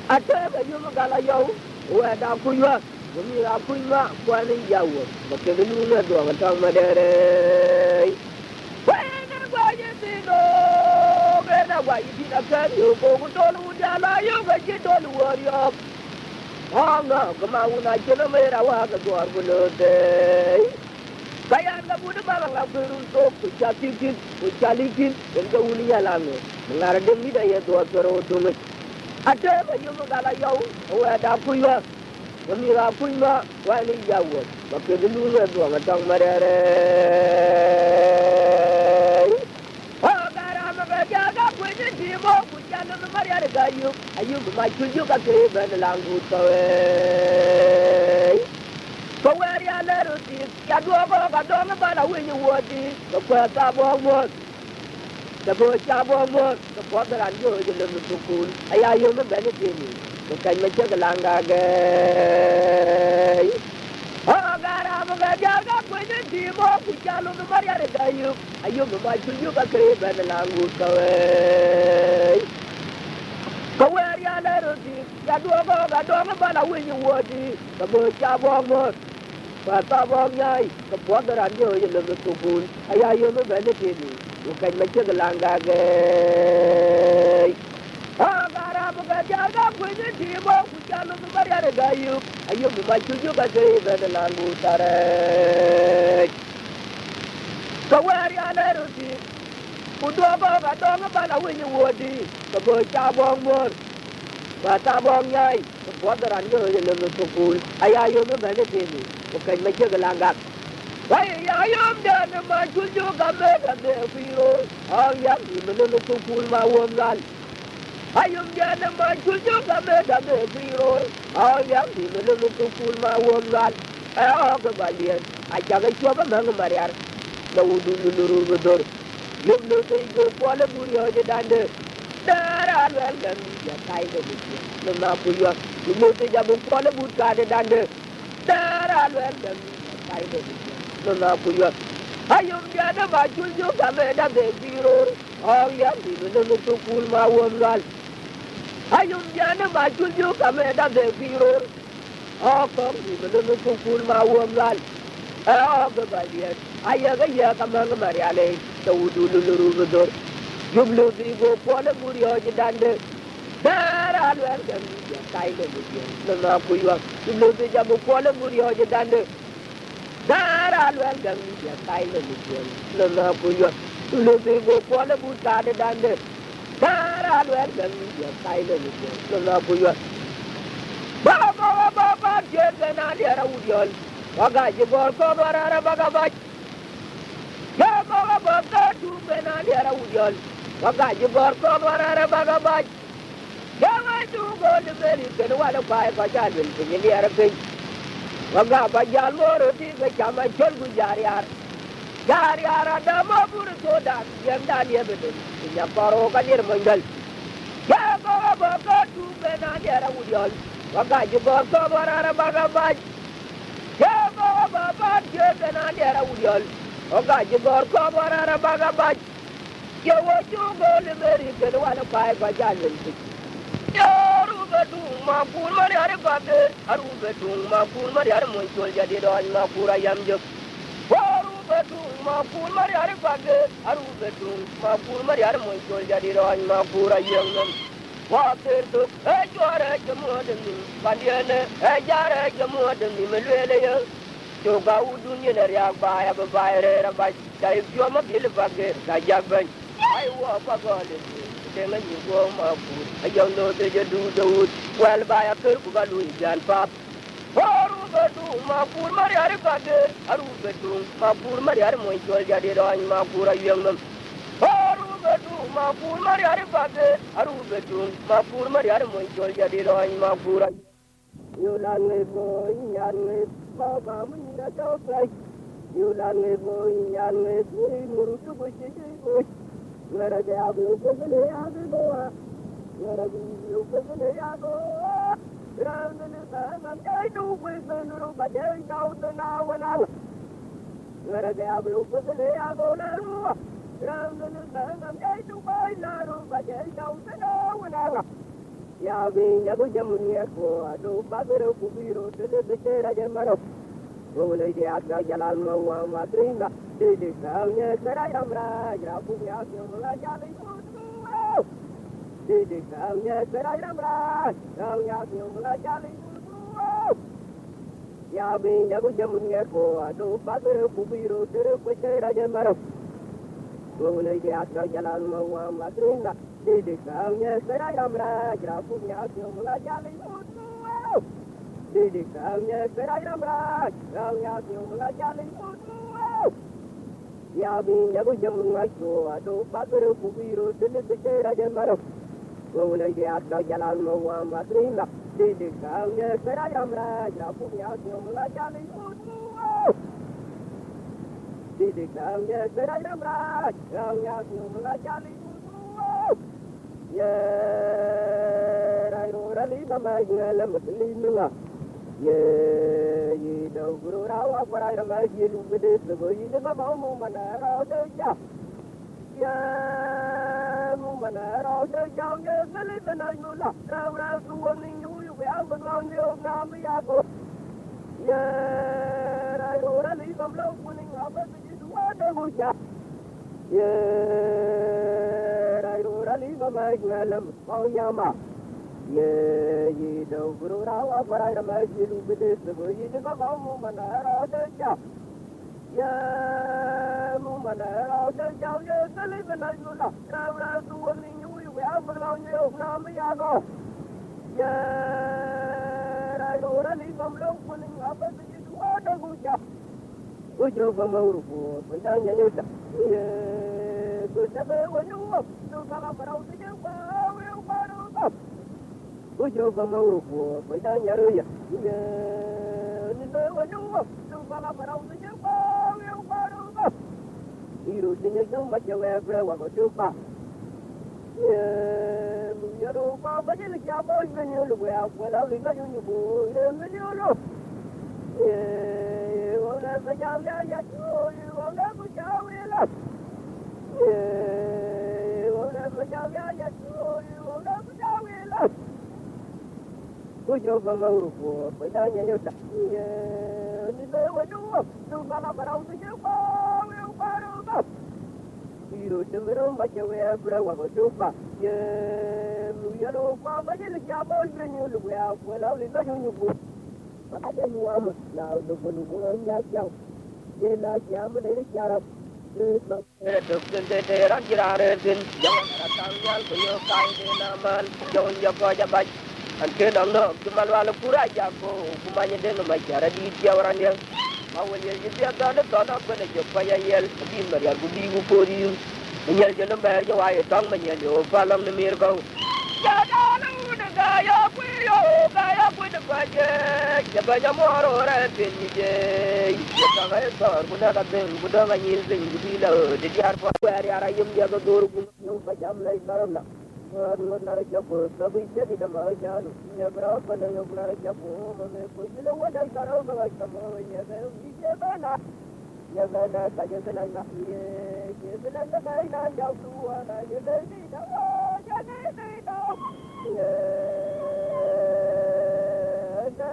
ata ga yo ga la yo wa da ku yo mi ra ku ma kwa ni ya wo ba ke lu na do ga tang ma de re wa na gwa ye ti do ga na gwa yi ti da ka yo ko ku to lu ya la yo ga ji to lu wa yo ha nga kama una jina mera wa ga do ar gulo de kaya nga bude mara nga kurun to ku chatin ku chalijin ga uni ya la ngara de ni da ye do toro to nge ata ga yo ga la yo wa da ku yo mi ra ku ma wa ni ya wo ba ke lu na do ga tang ma de re ha ga ra ma ga ja ga ku ni ti mo ku cha no ma ya ga yo ayu ma chu yo ga ke ba na lang ku to ko wa ya le ru ti ya do ga do ma ba la wi ni wo ti ko ta bo mo da bo cha bo mo ko da ran yo je le mu ku aya yo ma ba ni ti ni ko kan ma che ga lang ga ge ha ga ra ma ga ja ga ku ni ti mo ku cha no ma ya ga yo ayu ma chu yo ga ke ba na lang ku to ko wa ya le ru ti ya do ga do ma ba la wi ni wo ti da bo cha bo mo và ta bom nhai cái bó đó ăn nhiều là nó tụ bùn ai ai yêu nó về nó tiền đi một cái mấy chiếc làng gà ghê à gà ra một cái giá gà quên cái gì mà cũng chả nó mới ra được gà yêu ai yêu một cái chú chú cái gì về nó làm bùn ta đấy cái quên ra đây rồi thì một đứa bao cả đó nó bao là quên nhiều quá đi cái bữa cha bom mua và ta bom nhai cái bó đó ăn nhiều là nó tụ bùn ai ai yêu nó về nó tiền đi bukan macam gelanggang. Saya ayam dan maju juga mereka berfiro. Ayam ini menentu pun mawon kan. ayum jana ma chulju kame dame biro ayam di melu tukul ma wongal ayok balian ajaga chuba mang mariar da udu lulu bedor yum lu te go pole buri hoje dande dara alwel gan ya kai de no na puyo yum lu te jabu pole bur ka de dande dara alwel gan ya kai de no na puyo ayum jana ma chulju kame dame biro ayam di melu tukul ma wongal ayum jana ma chulju kame dame biro Okong di belum tukul mawam lal. Balian. Ayaga ya kamang mariale. Tahu dulu luru bedor. Jumlu di go pole buri hoje dande. Dara alwel kan ya kai de budian. Nana puyo. Jumlu di jabu pole buri hoje dande. Dara alwel kan ya kai de budian. Nana puyo. Jumlu di go pole buri kade dande. Dara alwel kan ya kai de budian. Nana puyo. Baba, Jason, Alier, Udiol. Wagaji Borko, Barara Bagabach. Yababa, two men, Alier, Udiol. Wagaji Borko, Barara Bagabach. Yama to go to American, one of 5 Bajan, in the Arabic. Wagaba Jalmoro, the Chama Cholgu Jariar. Jariara, Damabur, Soda, Yamdan evidence in Yaparo, Kadir Mangal. Yababa, two men, Alier, Udiol. Wagaji Borko, Barara Bagabach. Baba, Jason, Alier, Udiol. Wagaji Borko, Barara Bagabach. You want to go to American, one of 5 Bajan. Arubetu mapur mari hari bade arubetu mapur mari hari muncul jadi doan mapura yamjuk arubetu mapur mari hari bade arubetu mapur mari hari muncul jadi doan mapura yamjuk waktu tu juara semua demi pandian jara semua demi melele ya juga udunya dari abaya bebayar rabai dari cuma bil bage kajak ban ayo apa gole dengan juga mapur ayam no terjadi Daud wal bayar kerbuka luijan pap arubetu mapur mari hari bade arubetu mapur mari hari muncul jadi doan mapura yamjuk arubetu mapur mari hari bade arubetu mapur mari hari muncul jadi doan mapura yulan ngebo yan ngebo baba minda coklat yulan ngebo yan ngebo murutu bujiji ngara jabu kesele ago ngara jiu kesele ago rangane sanam jai tu kuisanu bajai kau tenawana ngara jabu kesele ago laru rangane sanam jai tu bailaru bajai kau tenawana ya binya bu jamunya ko adu bagero kubiro tele becera jamaro Gole dia agak jalan mau matringa di kamnya serayam raja punya semula jalan kudu di kamnya serayam raja punya semula jalan kudu ya binya bu jamunya ko adu bagero kubiro tele becera jamaro Gole dia agak jalan mau matringa di kamnya serayam raja punya semula jalan kudu di kamnya serayam raja yang jalan kudu ya binya bu jamunya ko adu bagero kubiro tele becera jamaro Gole dia agak jalan mau matringa di kamnya serayam raja punya semula jalan kudu di kamnya serayam raja yang jalan kudu ya rayo rali mama ngala muslimina ye do guru rawa parai rama yilu bede sabo yile mama mu manara de ya mu manara de ya ye sele tanai mula rawa suwani yu ya bangon yo nam ya ko ya rayo rali mamlo kuning apa ji dua de muja ye rayo rali mama ngala mau yama ye do guru rawa parai rama yilu bede sabo yile mama mu manara de ya mu manara de ye sele tanai mula rawa suwani yu ya bangon yo nam ya ko ya rayo rali mamlo kuning apa ji dua de muja ujo bamauru ko pandanya yuta ye ko sabe wanu to kala parau te ba we paru Ujo kama urupo, baita nyaru ya. Ni no wanu, tu bala para ujo pa, eu paro pa. Iru tinha tão batia o ebra, o agotupa. Nyaru pa, batia le jabo, menyo lu ya, wala lu ga nyu bu, menyo lu. Wala sa jam ya tu, wala ku jawela. Wala sa jam ya tu, wala ku jawela. Ujo kama urupo, baita nyaru ta. Ni no wanu, tu bala para ujo pa, eu paro pa. Iru cenderung baca wea berapa berjumpa. Ya lupa baca le jabo menyo lu ya, wala lu ga nyu bu. Ada nuam, na lu bu ya jauh. Dia nak jam dari jarap. Dokter ran jirare din, jangan datang yang punya kai naman, jangan jaga jabat. Anke nang no, cuma walau pura jago, kumanya dia no macara di dia orang dia. Awal dia dia ada tanah pada jumpa ya yel, di Maria Budi Bukori. Menyel jalan bayar jawai, tang menyel yo, falam nemir kau. Jangan lu gaya kuy depaje, jabanya moro rantin je. Jangan esor, budak kadeng, budak ngil sing bila, jadi harpa hari ayam jaga dur gunung macam lain dalam nak. Aduh narik japo, tapi jadi nama jalan. Ya berapa dah yang narik japo, mana pun bila wadah taruh bagai sama, ya saya bisa mana. Ya mana saja senang nak ye, senang nak nak jauh tua nak jadi tidak, jadi tidak.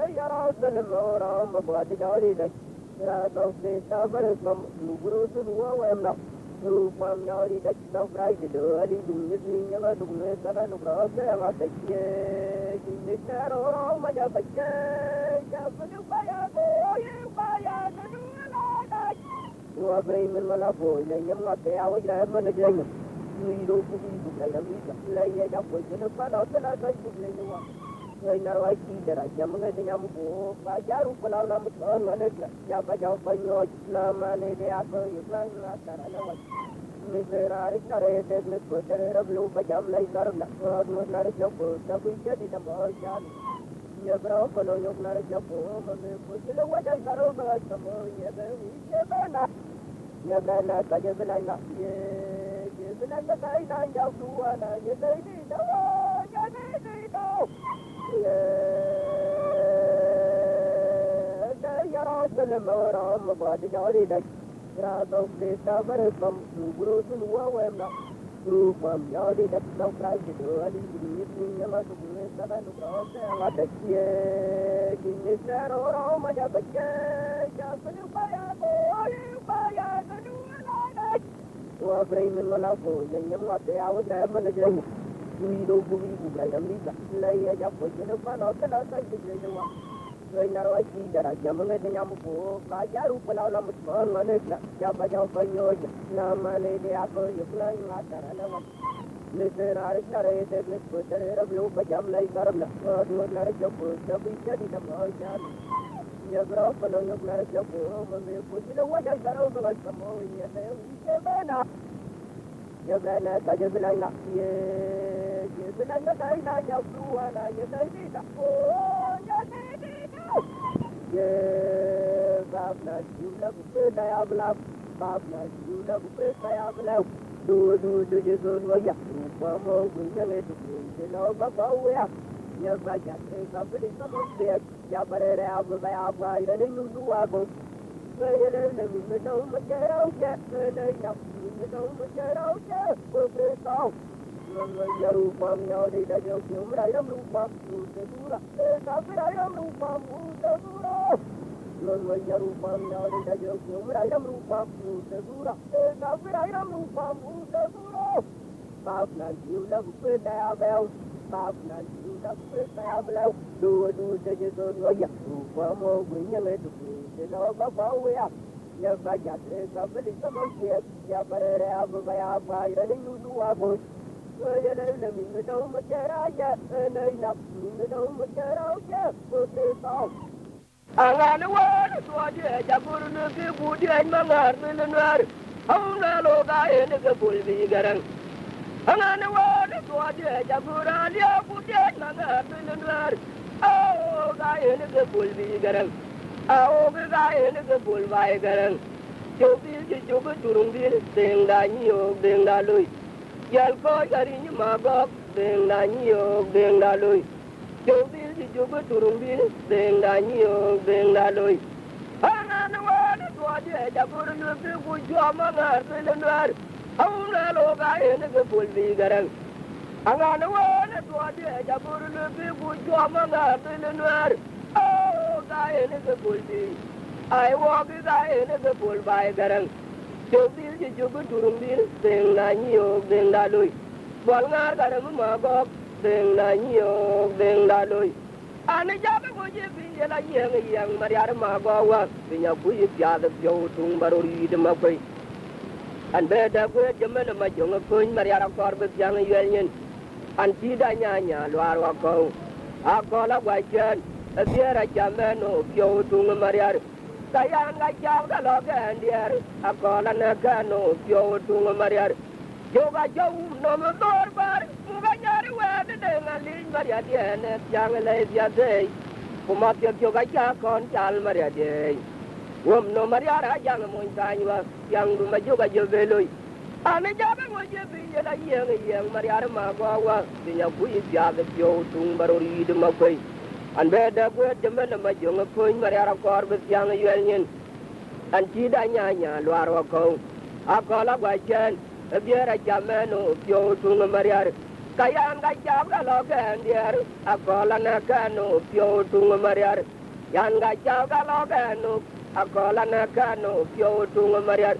Ya Rasul orang membuat jadi dah. Ya Rasul sabar guru semua wemnak. Rupa nyari dah kita berai dah. Di dunia ni yang ada dunia sekarang berapa yang ada ye. Kini orang macam baca, siapa yang bayar Wa Ibrahim malapo, yang mati awak dah mana jalan. Hidup hidup dalam hidup. Lagi ada pun jenis pada otak saya boleh luar. Saya nak lagi deraja mengenai nyamuk. Bajaru kalau nama tuan mana siapa jawab banyak nama ni dia apa yang cara lawat. Misalnya cara itu betul belum bajam lagi karena orang narik jauh tapi jadi tambah jalan. Ya berapa kalau yang narik jauh, mana pun kalau wajah taruh bagai sama ya mana. Ya mana saja belanja, ya belanja saya nak jauh tua nak jadi tidak, jadi tidak. Ya Rasul orang membuat jadi dah. Rasul kita bersam guru semua wemnak. Rupam jadi dah nak kerja jadi ini yang masuk ni sekarang berapa yang ada kini sekarang orang macam baca, siapa yang bayar kedua lagi. Wa Ibrahim malapo, yang mati awak dah mana jalan. Hidup dalam hidup. Lagi aja pun jenis mana otak saya jadi semua. Saya nak lagi deraja mengenai nyamuk. Bajaru kalau nama tuan mana siapa jawab banyak nama ni dia apa yang lain latar lawat. Misalnya cara itu betul belum bajam lagi karena dua narik jauh tapi jadi nama jalan. Ya berapa kalau yang narik jauh mana pun tidak wajah taruh bagai sama ya saya bisa mana. Ya mana saja belanja ye, belanja saya nak jauh tua nak ya saya tidak. Jadi tidak. Ye bab nak juga saya belum, bab nak juga saya belum. Dulu jesun wajah rupa mau punya itu kalau bawa ya. Ya baca sampai di sana ya berada apa ini dua aku. Saya lebih tahu macam apa, saya tahu macam apa, beritahu. Ya rupa nyari dah jauh dalam rupa sudah sampai dalam rupa sudah. Ya rupa nyari dah jauh dalam rupa sudah sampai dalam rupa sudah. Maaf nanti udah berdaya bel, maaf nanti udah berdaya bel. Dua saja soal ya rupa mau punya itu. Kalau bawa ya, ya baca sampai di sana ya berada apa ini dua bos. Ya lebih tahu macam aja, nak tahu macam aja, beritahu. Angan wan suaje jabur negeri budian mangar menenar. Auna lo gaya negeri bulbi garang. Angan wan tua dia jabura dia punya mana benar. Oh gaya ni ke bulbi garang. Oh gaya ni ke bulbai garang. Jobil juga turun bil deng da nyo deng da lui. Yal ko gari ni magok deng da nyo deng da lui. Jobil juga turun bil deng da nyo deng da lui. Anan wan tua dia jabura ni ku jua mana benar. Auna lo gaya ni ke bulbi garang. Anan wan tua dia jabura ni ku jua mana benar. Oh gaya ni ke bulbi. I walk it in the bull by Garang. Jobil, you go to Rumbil, sing Nanyo, Ding La Lui. Bolgar Garamagog, sing Nanyo, Ding La Lui. And the Java would be a young Maria Magawa, when you put it the other Joe Tumbaruri, the Mapay. And better go at the men of my young Queen Maria Corbett, young Union. And Tida Nyanya, Luarwako. I call a white jan, a dear Jamano, Joe Tumbaria. Sayanga jauh logan dia, aku lana kano jauh tunggu mariar. Juga jauh nama torbar, muka nyari wede dengan lin mariar dia net jangan leh dia deh. Kumat juga jakon jal mariar dia. No mariar aja ngamun tanya, yang rumah juga jebeloi. Ane jaga wajib dia lah yang mariar magawa, dia punya jaga jauh tunggu baru hidup makai. And better go at the men of my young queen Maria Corbett, young union. And Chidanya, Luarwako. I call up by Jan, a beer at Jamano, Joe Tunga Maria. Kayanga Java Logan, dear. I call an Akano, Joe Tunga Maria. Yanga Java Logano, I call an Akano, Joe Tunga Maria.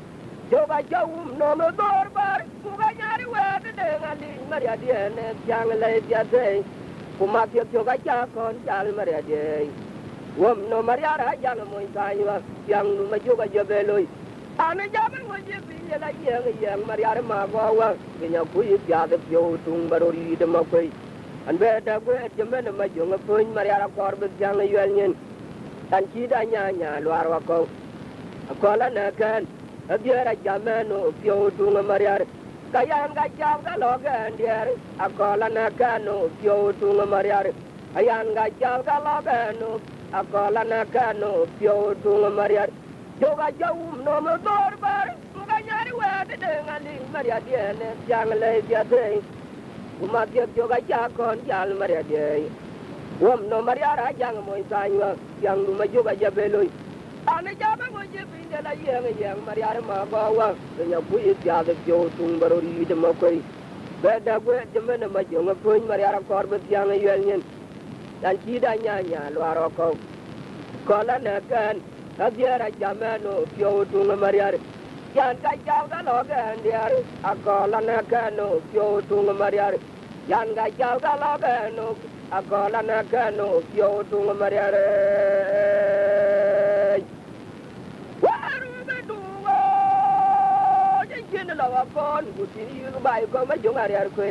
Joga Joe, no Dorbar, Mugayari, where the Dengali, Maria Diane, young lady a day. Kumatia juga jakon jal Maria dia. Wam no Maria yang mau tanya, yang rumah juga jebeloi. Ane jaman wajib dia lagi yang Maria magawa, punya kuih tiada jauh tung baru di demakai. An beda gue jaman nama junga pun Maria Corbett yang union. Dan cidanya luar wakau. Kalau nakan, biar jaman no jauh tung Maria. Kayang gajah galogan dia, aku lana kanu jauh tunga mariar. Ayang gajah galogan, aku lana kanu jauh tunga mariar. Juga jauh nama torbar, bukan nyari wede dengan ling mariar dia net jangan leh dia deh. Umat dia juga jakon jal mariar dia. No mariar aja ngamun tanya, yang rumah juga jebeloi. Ane jaman wajib dia lah yang Maria magawa, punya kuih tiada jauh tung baru di demakai. Beda gue jaman nama junga pun Maria Corbett yang union. Dan cidanya luar wakau. Kalau nakan, biar jaman no jauh tung Maria. Yang kacau galogan dia, aku lanakan no jauh tung Maria. Yang kacau galogan no, aku lanakan no jauh tung Maria. Kon guti yu bai ko ma jong ari ar ko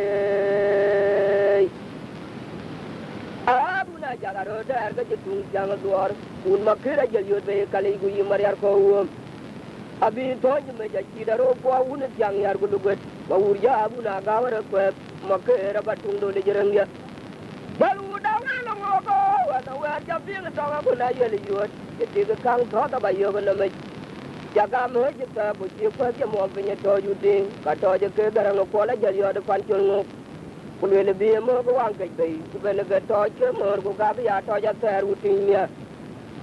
abuna jaga ro dar ga tung jang duar un makira jel yu be kali gu yu mari ar ko abi to me ja ki daro ko un jang yar gu lugot ba urja abuna ga war ko makira batung do le jereng ya balu da na lo ko wa da wa ja bi ga ta ko na yel yu ti ga kang tho ta ba yo ga na me jaga me jika buji ko ke mo binya to yuding ka to je ke garang ko la jari od pan chul ngo kul le bi mo ko wang ke be ku be le ga to ke mo ko ka bi ya to ja ter uting ya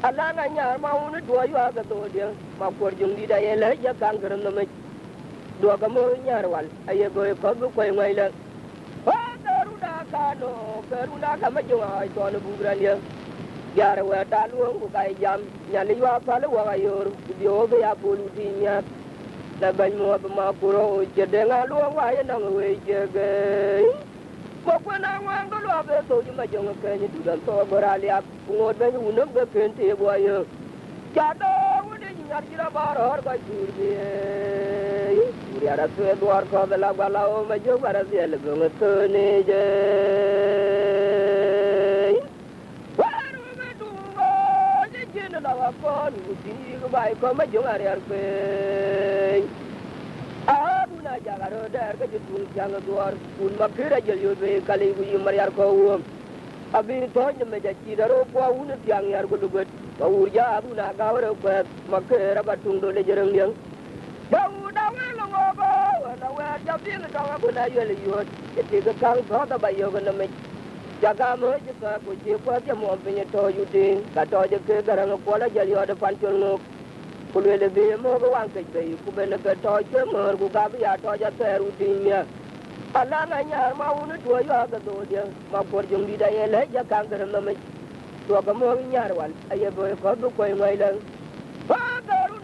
ala na nya ma un do yu ga to de ma ko jung di da ye le ja kang garam na me do ga mo nya wal aye go ko bu ko ngai la ha daru da ka ma jung ai to no bu gran ya Biar weta luang bukai jam nyali wa pala wa ayor dio be ya pulu tinya da ban mo ba ma puro jede nga luang wa ya nang we jege ko ko na wa ngo lo be to ju ma jong ke ni tu dan to borali ap ngot be nu no be ken te bo ayo ja do de nyar jira bar hor ka jur be uri ara to duar ko de la gala o ma jo bara de le go to ne je kon guti ko bai ko ma jong ari ar pe abuna jaga aro dar ka jutung jang duar un makira jel yo be kali gu mariar ko abi to nyame ja ci daro ko un tiang yar ko dugot ko urja abu na gawre ko makira batung do le jereng liang dau da we lo go na we ja bi ga ko na yel yo ti ga kang tho ta ba yo ko na me jaga mo je ka ko je ko ja mo be to yu ding ka to je ke garang ko la jel yo de pan chul no kulele be mo go wan ke be ku be na ka to je mo ku ga bi ya to ja teru ding ya ala na nya ma un to yo ga do dia ma por jung di da ye le ja kang garang na me to ga mo nya wan aye bo ko du ko ngai lang ba garu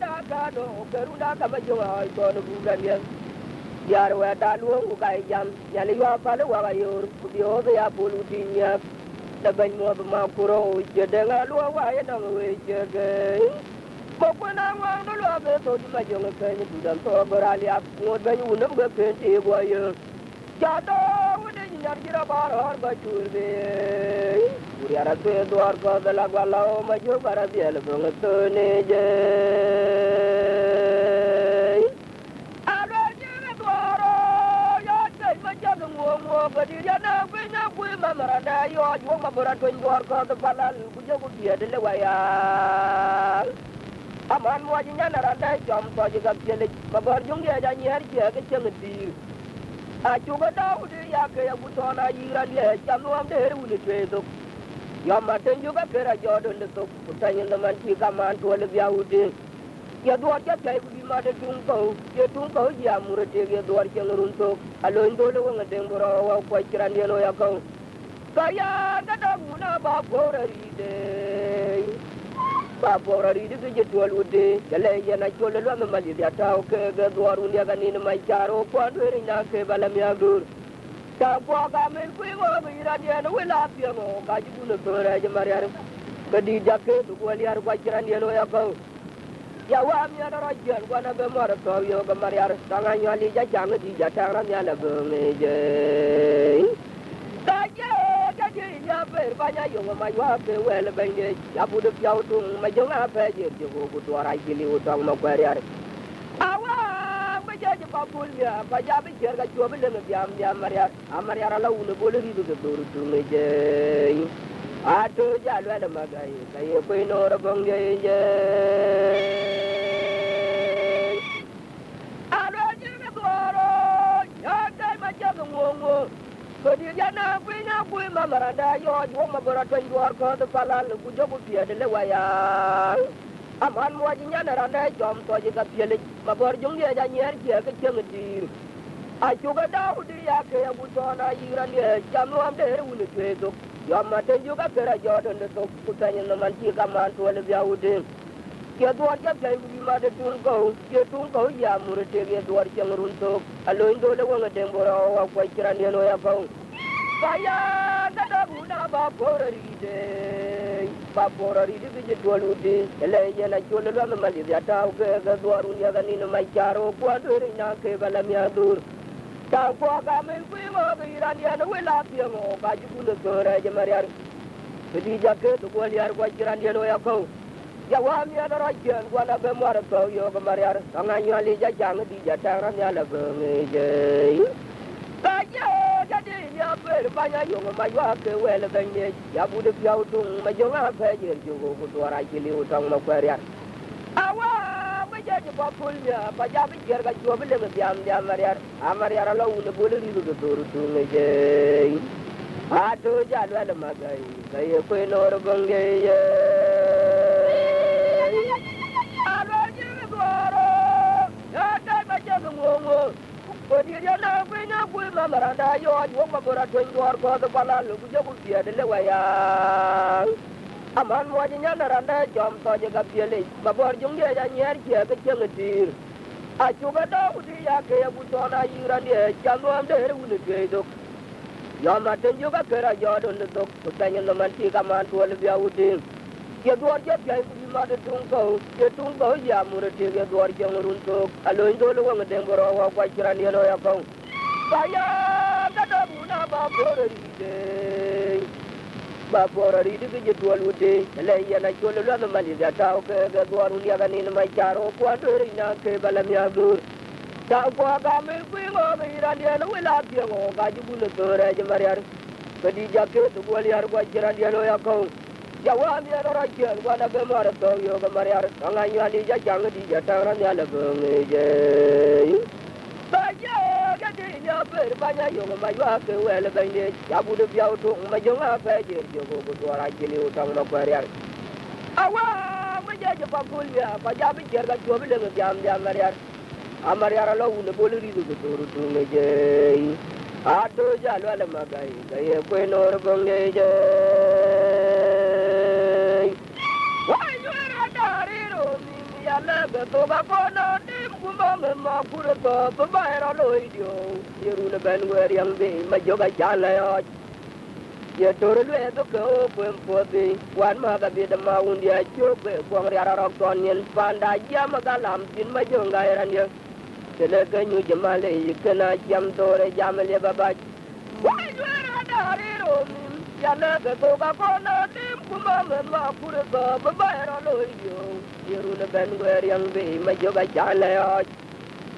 da ka ma jo ai ko no bu da dia yar wa da lu ku ga jam ya le yo pa le wa ga yo ku bi ho ya bulu ding ya da ban mo ba ma ku ro je de ga lu wa ye na we je ge Pokona wang lo be to di ma jong ke ni budam to borali ap ngot ba yu nam be ke ti go ye ja do de ni yar gira bar har ba chur be uri ara to dwar ko da la gwa la ma jo bara bi el bong to ne je alo je na dwaro ya te ma ja ngo ngo ba di ya na be na ku ma mara da yo ju ma bora to dwar ko da balal ku jo ku ye de le wa ya aman mo ji nyana ra dai jom to ji ga pele ba bor jung ye ja nyer je ga cheng dir a chu ga da u de ya ke ya bu to na yi ra le cham no am de ru ni te do ya ma ten ju ga ke ra jo do le to ku ta yin man ti ka man to le ya u de ya do ja tai ku bi ma de tung ko ye tung ko ya mu re te ye do cheng run to a lo ndo le wa ngade ngoro wa ko kiran ye no ya ko ka ya ga da mu na ba ko ra ri de ba porari di je tol ude kale ya na tol lo ma mali ya ta o ke ga doaru ya ga ni mai charo ko do ri na ke bala mi adur ta ko ga me ku ngo bi ra dia no wala pi ngo ga ji bu no to ra je mari ar ga di jakke du ko li ar ko kiran dia no ya ko ya wa mi na ra je ko na be mar to yo ga mari ar ta ga nya li ja jang di ja ta ra nya la be me je ta je ya per banya yo ma yo pe wel benge ya bu de piao tung ma jo na pe je ko bu to ra ki li u tong ma kwa ya awa ba je je pa pul ya ba ja bi cher ga jo bi le me biam maria amaria ra la u le bo le ri du do ru tu me je a to ja lo da ma ga ye ka ye ko no ra bong je je a lo je me do ro ya dai ma je ngo Kodi jana kui ma marada yo jo ma bora to ndwar ko de palal ku jogu pie de le waya aman mo ji nyana randa jom to ji ga pie le ma bor jung ye ja nyer je ke cheng dir a chu ga da u di ya ke ya bu to na yi ran ye jam no am de u ni ke do yo ma te ju ga ke ra jo de to ku ta nyen no man ti ka man to le ya u de ke do ja pe u ma de tun ko ke tun ko ya mu re te ge do cheng run to alo ndo le wonga de bora wa ko kiran ye no ya ko Baya da da buna ba porari de je tolu de ele ye na cholo lo ma li ya ta ke ga duaru ya ga ni no mai charo ko do ri na ke bala mi adur ta ko ga me ku mo bi ran ya no la pi mo ba ju ku no ra je mariar di ja ke to ko liar ko kiran ye no ya ko ya wa mi ya ra je ko na be mo ra to yo ga mariar anga nya li ja jang di ja ta ran ya la be me je ka je ya per banya yo ma yo ke wel benge ya bu de piao tung ma jo nga pe je jo ko do ra ki li utang ma kwa ya awa ba je je pa pul ya ba ja bi ger ga jo bi le ya mariar la u ne bo le ri do do tu ne je a to ja lo ma ga ye ko no ro benge ye a lo je do ro ya ta ba je ngo Kodi ya na kui ma maranda yo jo ma bora to ndor ko da bala lu jo ku pie de le waya aman mo ji nya na randa jom to je ga pie le ba bor jung ye ja nyer je ga cheng dir a chu ga da u di ya ke ya bu to na yi ran ye ja no am de ru ni ke do ya ma ten ju ga ke ra jo do ne do ku ta nyen no man ti ka man to le bia u din ye do je pie ku ma de tung ko ya mu re te ye do je run to alo ndo le wa ngade boro wa kwa kiran ye no ya ko Baya da da buna ba porari de je tol ude le ya na cholo lo ma li da ta ke ga do ru ya ga ni ma charo ko do ri na ke bala mi adur ta qua ga me quy ngô me ran dia no la pia ngô ga ju bulu to re je mariar kadi jakke to gol yar gwa jiran dia lo ya ko ya wa mi ra je gwa da be mar to yo ga mariar anga nya ni ja jang di ja ta ran ya la be nge je ba ya ga di ya be ba ya yo ma yo ke we le ba ni ya bu de ya to ma jo nga fa je jo ko ko ra je li utang no kwa ya awa ma je je pa kul ya pa ja bi jer ga jo bi le ga jam mariar amariara lo une boliri du turu tunge je ato jalo ala magai gaye kwe nor bonge je wai yura dariro mi yala ga to ga kono dim kumong ma kure to baira lo idio yeru le ben wer yang be ma joga jala yo ye toro le to ko pem podi wan ma ga bi da ma undia chobe ko ngara ro ton yen panda jam ga lam tin ma jonga eran ye kena kanyu jamale kena jam tore jamale babaj wai jura dariro yana ga to ga kono dim kuma ma kure ko baira lo yo yeru le ben wer yang be ma joga jala yo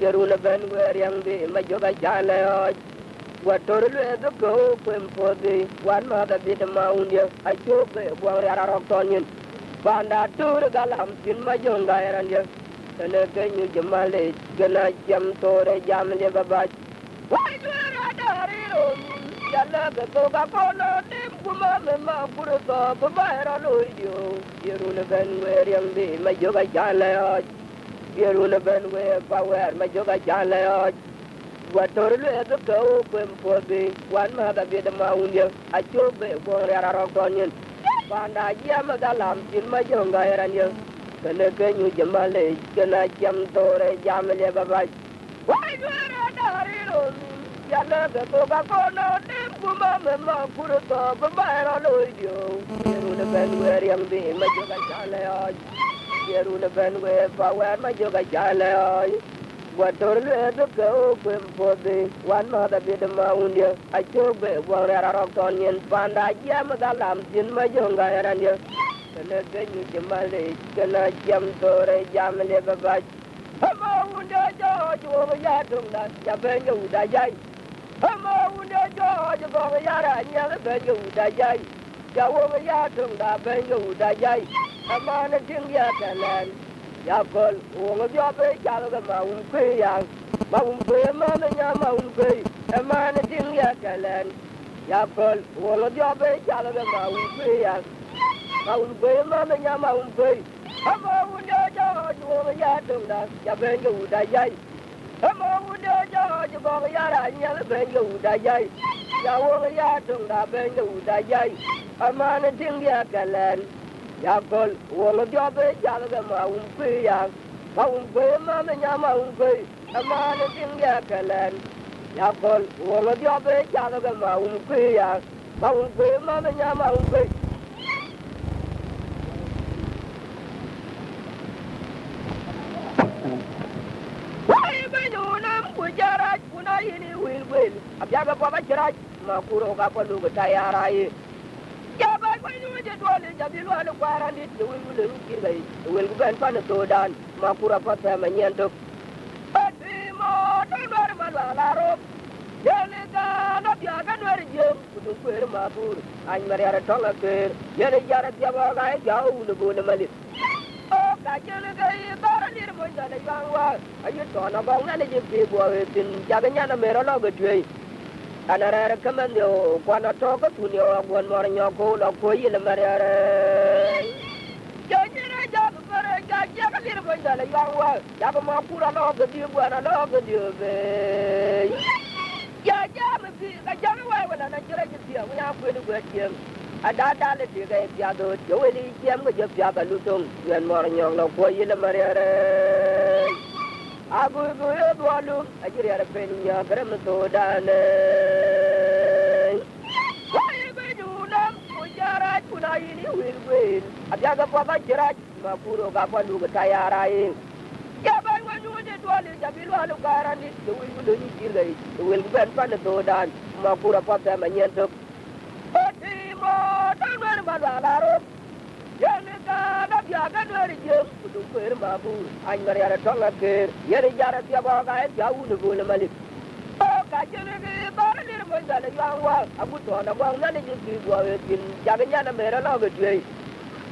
yeru le ben wer yang be ma joga jala yo wator le do ko pem podi wan ma da bi ma undia a chobe bo ra ro tonin banda tur galam tin ma jonga eran ye kena kanyu jamale kena jam tore jamale babaj wai jura dariro yana ga to ga kono dim kuma ma kure ko baira lo yo yeru le ben wer yang be ma joga jala yo yeru le ben wer power ma joga jala yo wator le do ko pem podi wan ma da bi ma undia a chobe bo ra ro tonin banda jam ga lam tin ma jonga eran ye kena kanyu jamale kena jam tore jamale babaj wai jura dariro yana ga to ga kono dim kuma ma kure ko baira lo yo yeru le ben wer yang be ma joga jala yo yeru le ben wer power ma joga jala yo wator le do ko pem podi wan ma da bi ma undia a chobe bo ra ro ton yen panda jam ga lam tin ma jonga eran ye kena kanyu jamale kena jam tore jamale babaj hama unde jo ya tung na ya ben yu da jai hama unde jo ya ra nya le ben yu da jai ya wo ya tung da ben yu da jai hama na ting ya kalan ya kol wo jo be ja le ma un pe ya ma un pe ma na nya ma un pe hama na ting ya kalan ya kol wo jo be ja le ma un pe ya maun gwe mama nya maun gwe ama unde jo ya tung da ya ben yu da jai ama unde jo bo ya ra nya le ben yu da jai ya wo ya tung da ben yu da jai ama na ting ya kalan ya kol wo jo be ja le maun gwe ya maun gwe mama nya maun gwe ama na ting ya kalan ya kol wo jo be ja le maun gwe ya maun gwe mama nya maun gwe Kujaraj kuna yini wil abyaga baba jaraj makuro ga palo ga tayara ye ya ba ko ni je dole jabilu an kwarandi de wil kirgai wil ban pan to dan makura pata manyento atimo to dor malala ro yele ga no byaga dor je kudu kwer mabur an mari ara tonga kwer yele jara jaba ga jawu no bo na mali kajele gai baranir mo jale yangwa ayu to na ba una ne je pe bo tin jaga nya na mero lo gwe anara kaman yo kwana to ko tuni o gon mor nyo ko lo ko yile mare are jajira jaga bare jaga lir mo jale yangwa jaga ma kura lo ga di bo na lo ga di be ya me fi ga jaga wa wala na jira ji ti ya ko ni gwe ti ada le ti ga ya do yo li tiam ga je ya ga lu tong yan mor nyong lo ko yile mare are agu gu yo dwalu ajiri ara pen nya gram to dane wai be juna ko jara kuna yini wil abya ga pa ba jira ma puro ga pa lu ga tayara yin ya ba wa ju de dwale jabilu alu garani de wil ni tilai wil ben pa to dan ma pura pa ta ma nyento mo tan wer ma la ro ya ne ga da ya ga ri je kudu kwer mabu an mariara tonga ker yere jara tia boga e jawu ne gole malik o ka jene ge bar lir mo dale yangwa abu to na bang na ne ji go e tin jaga nyana mera no ge tui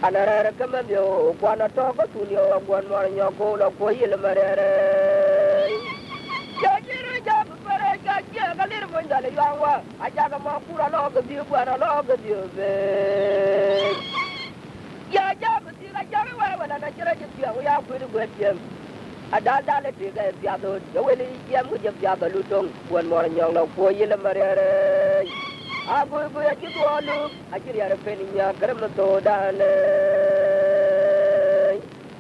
anara kama bio kwana to ko tunio gwan mo nyoko lo ko yele marere jajira jabu pare jajja galir mo dale yangwa ajaga ma kura lo ge bi kwana lo ge bi be ya jabu tira jabu wa na jira ji ya ku ni gwetiem adada le tiga ya do wele yam ko jab ya balutong kwan mo nyong lo ko yele marere abu bu ya ji do lu ajiri ya feni nya garam to dale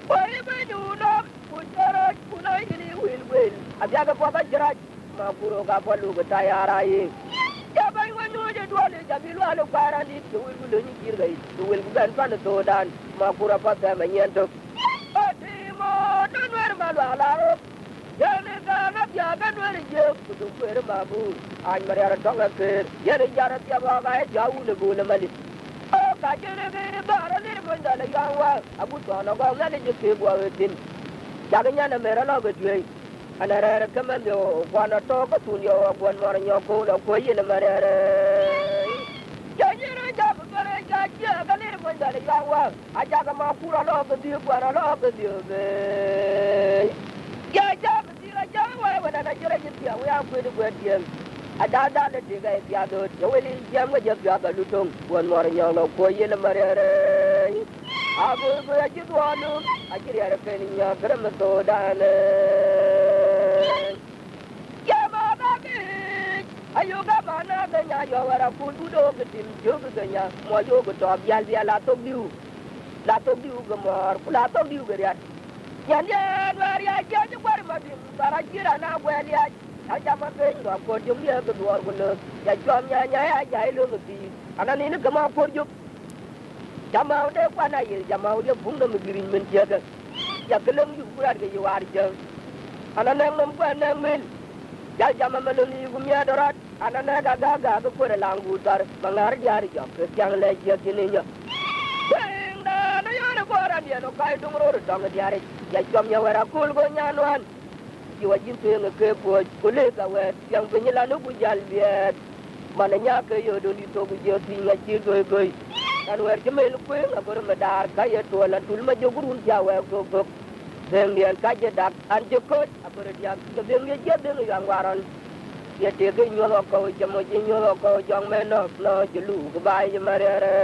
oi be du no ku tara ku nai ni wil abya ga ko ba jira ma puro ga balu ga tayara yi ya ba ngonu je do le jabilu alu parani to wil ni kirgai to wil ga fan to dan ma pura pa ta ma nyento Dunwer malwala yene gana bia ganwer je kudu kwer mabu an mariara tonga ker yene jara tia baga e jawu ne gole mali o ka jere ge bara ne bonda le yawa abu to na go ngale je ke bo wetin jaga nyana mera no ge tue anara kamando kwana to ko tunyo gon mor nyoko lo ko yene mariara jajira jabu bare jajja galir bonda le yawa ajaga ma kura lo ge di kwara lo ge di be ya jabu tira jawa wa na jira ji ya wa ku ni gwetiem adada le tiga ya do weli jam ga ya ga lutong gon mor nyolo ko yele marere abu bu ya ji do lu ajiri ya feni nya gram to dale ya ma ba ki ayoga bana ga nya yo wara ku do ga tim jo ga nya mo jo ga to bial bial la to biu ga mor la to biu ga ya yan war ya je war ma bi bara jira na gweli ya jama ke ngo ko jum ye ga duwar gulo ya jom nya ya jai lu ngi anani ni ga ma ko jum jama de kwa na ye jama de bunga mi girin men tiaga ya gelem yu kurat ga yiwar je anana ngam kwa na mil ya jama meloni gum ya dorat anana ga ko langu dar mangar jari jo ke jang le je kininya na yana bora dia no kai dumro dong diare ya jom ya wara kul go nyanwan ji wajin te ke ko kule ka we yang penyela no bujal biet mana nya ke yo do ni to bujo tinga ji go kan wer jemel ko ngabor medar ka ya to la tul ma jogurun ja we go den dia ka je dak an je ko abor dia ke ben ye je den yang waran ya te ke nyolo ko jamo ji nyolo ko jong me no je lu ko bai je marere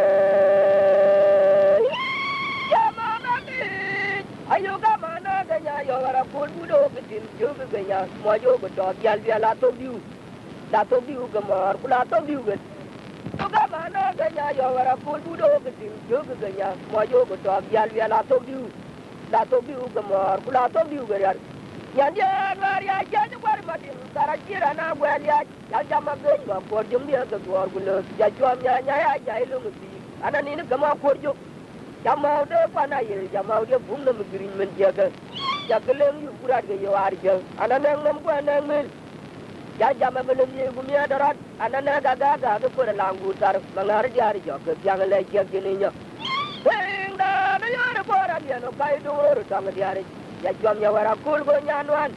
ayoga mana ganya yo wara pul budo kitin jo ganya mo jo go to bial bial la to biu ga mar kula to biu ga ayoga mana ganya yo wara pul budo kitin jo ganya mo jo go to bial bial la to biu ga mar kula to biu ga yar yan ya war ya ja war ma din tarajira na gwal ya jama ga go ko jum dia ga gor gulo ja jom nya ya ja ilu ngi anani ni ga ma ko jo jama de pana ye jama de bunga mi girin men jaga jagalem yu kurat ge yo arja anana ngam ko anang mil ja jama melem ye gum ya darat anana ga ko langu tar mangar jari jo ke jangale jagini nya Benda na yara bora dia no kai duro tang diare ya jom ya wara kul go nyanwan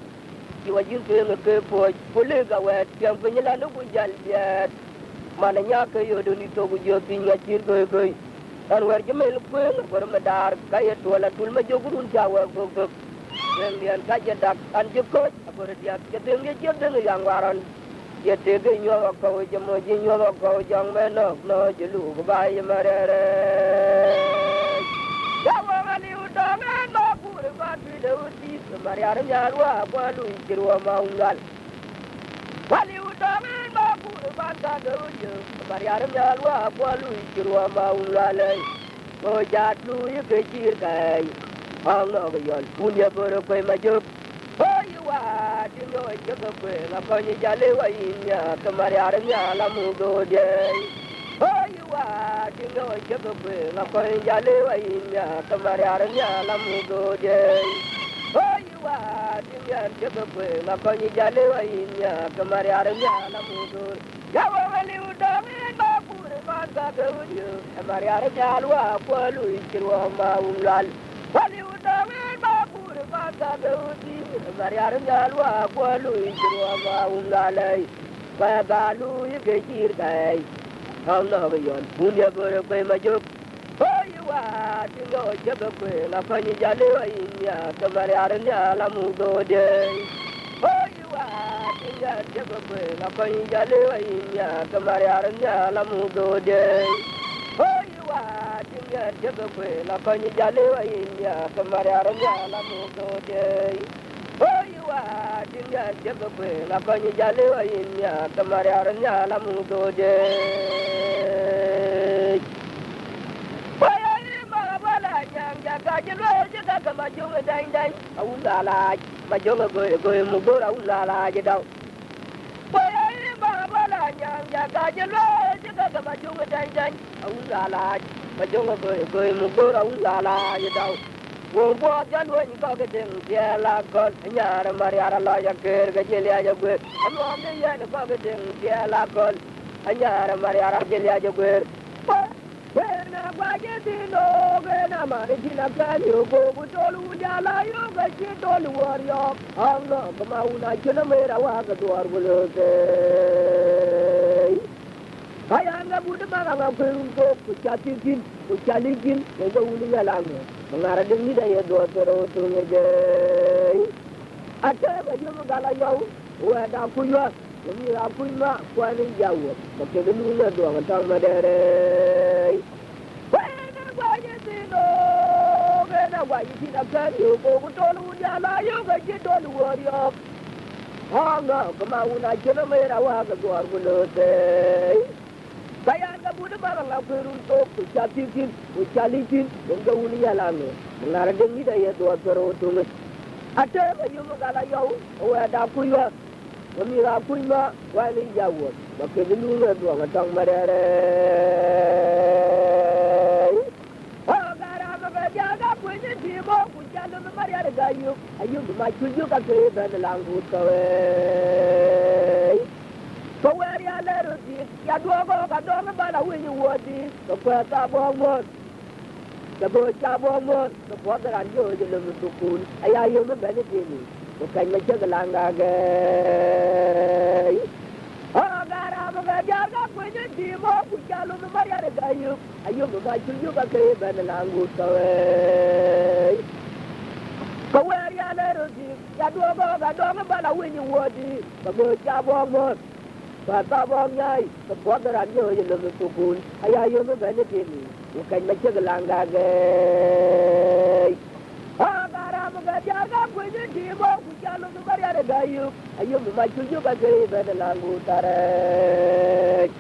ki wajin ke ke po kolega wa tiang penyela no bujal dia mana nya ke yo do ni to bu jo tinga cir go dan wer jemel ko ngor medar kaya tola tul ma jogurun jawa go yang lian kaje dak an jeko abor dia kedeng je deng yang waran ye tege nyo ko jemo je nyo ko jang meno no jelu go bai marere jawa mali udangan ma pur ba tu de uti mariar nyarwa ko lu kirwa maungal wali udangan ma pur ba ta de uti mariar nyarwa ko lu kirwa maungal ko jatlu ye ke jir kai ang no yon punya boro ko majuk wa dingo jaga pe ngapa ni jale wa inya kemari arnya lamu do de wa dingo jaga pe ngapa ni jale wa inya kemari arnya lamu do de wa dingo jaga pe ngapa ni jale wa inya kemari arnya lamu do ya wa wali udamin ba pur ba ga do kemari arnya wa ko lu ikirwa ma ulal wali udamin gaudi mariar nyalwa kwalu jirwa ma ungalai ba galu ke kir kai hamna yon punya bore pe majuk oi wa tingo jebe pe la fani jale wa inya ke mariar nyala mudo de oi wa tinga jebe pe la fani jale wa inya ke mariar nyala mudo de oi wa tinga jebe pe la fani jale wa inya ke mariar nyala mudo de oi wa tinga jebe pe la fani jale wa inya ke mariar nyala mudo de Jaga majung dai dai aulala majung go mugora aulala jedau pai bala nyang jaga jelo jaga majung dai dai aulala majung go mugora aulala jedau wo bo jan wo ni ko ke ding dia la kon nyar mariara la ya ker ga jeli aja go anu amde ya ko ke ding dia la kon nyar mariara jeli aja go Wena kwaje dino gena mari dina kanyo go tolu jala yo ga tolu wario Allah kama una chuna mera wa ga duar bulote ayanga budu manga ngapun ko kuchatikin kuchalikin go uli yalango mangara dengi da ye do toro tunge ata ba jomo gala yo wa da kuyo Kami rapun mak kuan jauh. Macam dulu na doang tang madere. Wena kwaje dino gena kwaje dina kanyo go tolu jala yo ga tolu wario Allah kama una chuna mera wa ga duar bulote Kaya nga budu barang la peruntuk kuchatikin kuchalikin go uli yalango mangara dengi da ye do toro tunge ata ba jomo gala yo wa da kuyo Kami rapun mak wali jauh. Maka dulu na doang tang madere. Oh gara maka jaga punya tibo kucalo mariar gayu. Ayo maju juga ke dan langgut kawe. Kawe ya leruti. Ya dua ko kadang bala winyu wadi. Kepata bomon. Kebocah bomon. Kepodaran yo jelem tukun. Ayo membeli ini. Bukan macam gelangga gay. Oh gara maka jaga punya tibo kucalo mariar gayu. Ayo maju juga ke dan langgut kawe. Kawe ya leruti. Ya dua ko kadang bala winyu wadi. Kebocah bomon. Kata bongnyai, kepodaran yo jelem tukun. Ayo membeli ini. Bukan macam gelangga gay. Oh gara maka jaga punya tibo kucalo mariar gayu. Ayo maju juga ke dan langgut tarik.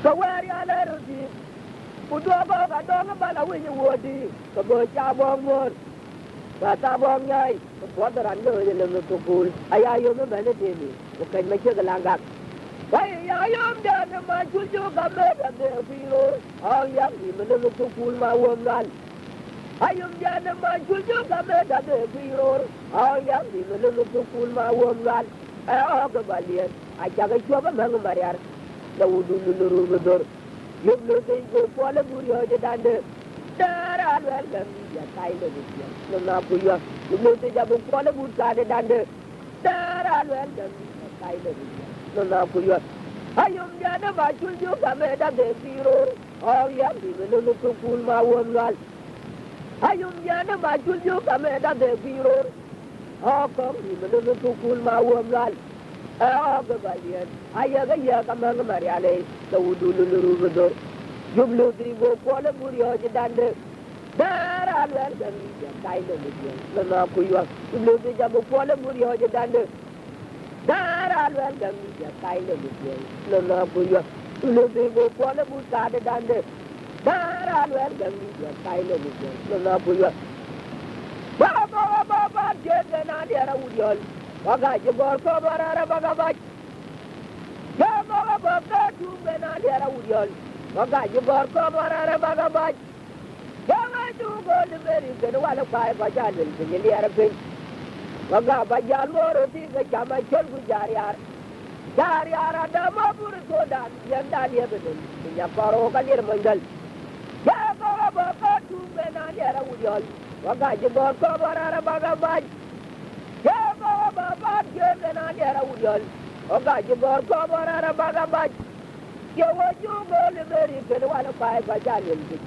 Kawe ya leruti. Udua ko kadang bala winyu wadi. Kebocah bomon. Kata bongnyai, kepodaran yo jelem tukun. Ayo membeli ini. Bukan macam gelangga. Hey, ayam dan maju juga mereka berfirur. Ayam di menurut tukul mawam lan. Ayam dan maju juga mereka berfirur. Ayam di menurut tukul mawam lan. Kebalian. Aja kecuali mengemariar. Dah dulu betul. Yuk nanti go pola buri aja dande. Darah welcome dia Thailand dia. Kenapa ya? Yuk nanti jabung pola buri ada dande. Darah welcome dia Thailand dia. Kenapa ya? Ayam jana maju juga mereka berfirur. Ayam di menurut tukul mawam lan. Ayam jana maju juga mereka berfirur. Ayam di menurut tukul mawam lan. Kebalian. Ayah gaya kamang mariale. Tahu dulu betul. Jumlah tiga pola buri aja dande. Darah welcome dia Thailand dia. Kenapa ya? Jumlah tiga pola buri aja dande. Darah welcome dia Thailand dia. Kenapa ya? Jumlah tiga pola buri ada dande. Darah welcome dia Thailand dia. Kenapa ya? Bapa jaga nanti ada ujian. Bagai jebor ko barara bagabaj. Ya bapa juga nanti ada ujian. Bagai jebor ko barara bagabaj. Jangan juga lebih kedua lepas baca dan jadi ada pun. Bagai baca moroti ke zaman col jariar. Jariar ada mabur sodan yang dah dia betul. Punya paro kalir mandal. Ya bapa juga nanti ada ujian. wagaji bor ko barara baga baj ke ko baba ke na dera udol wagaji bor ko barara baga baj ke waju gol beri ke wala pai ba jalil ki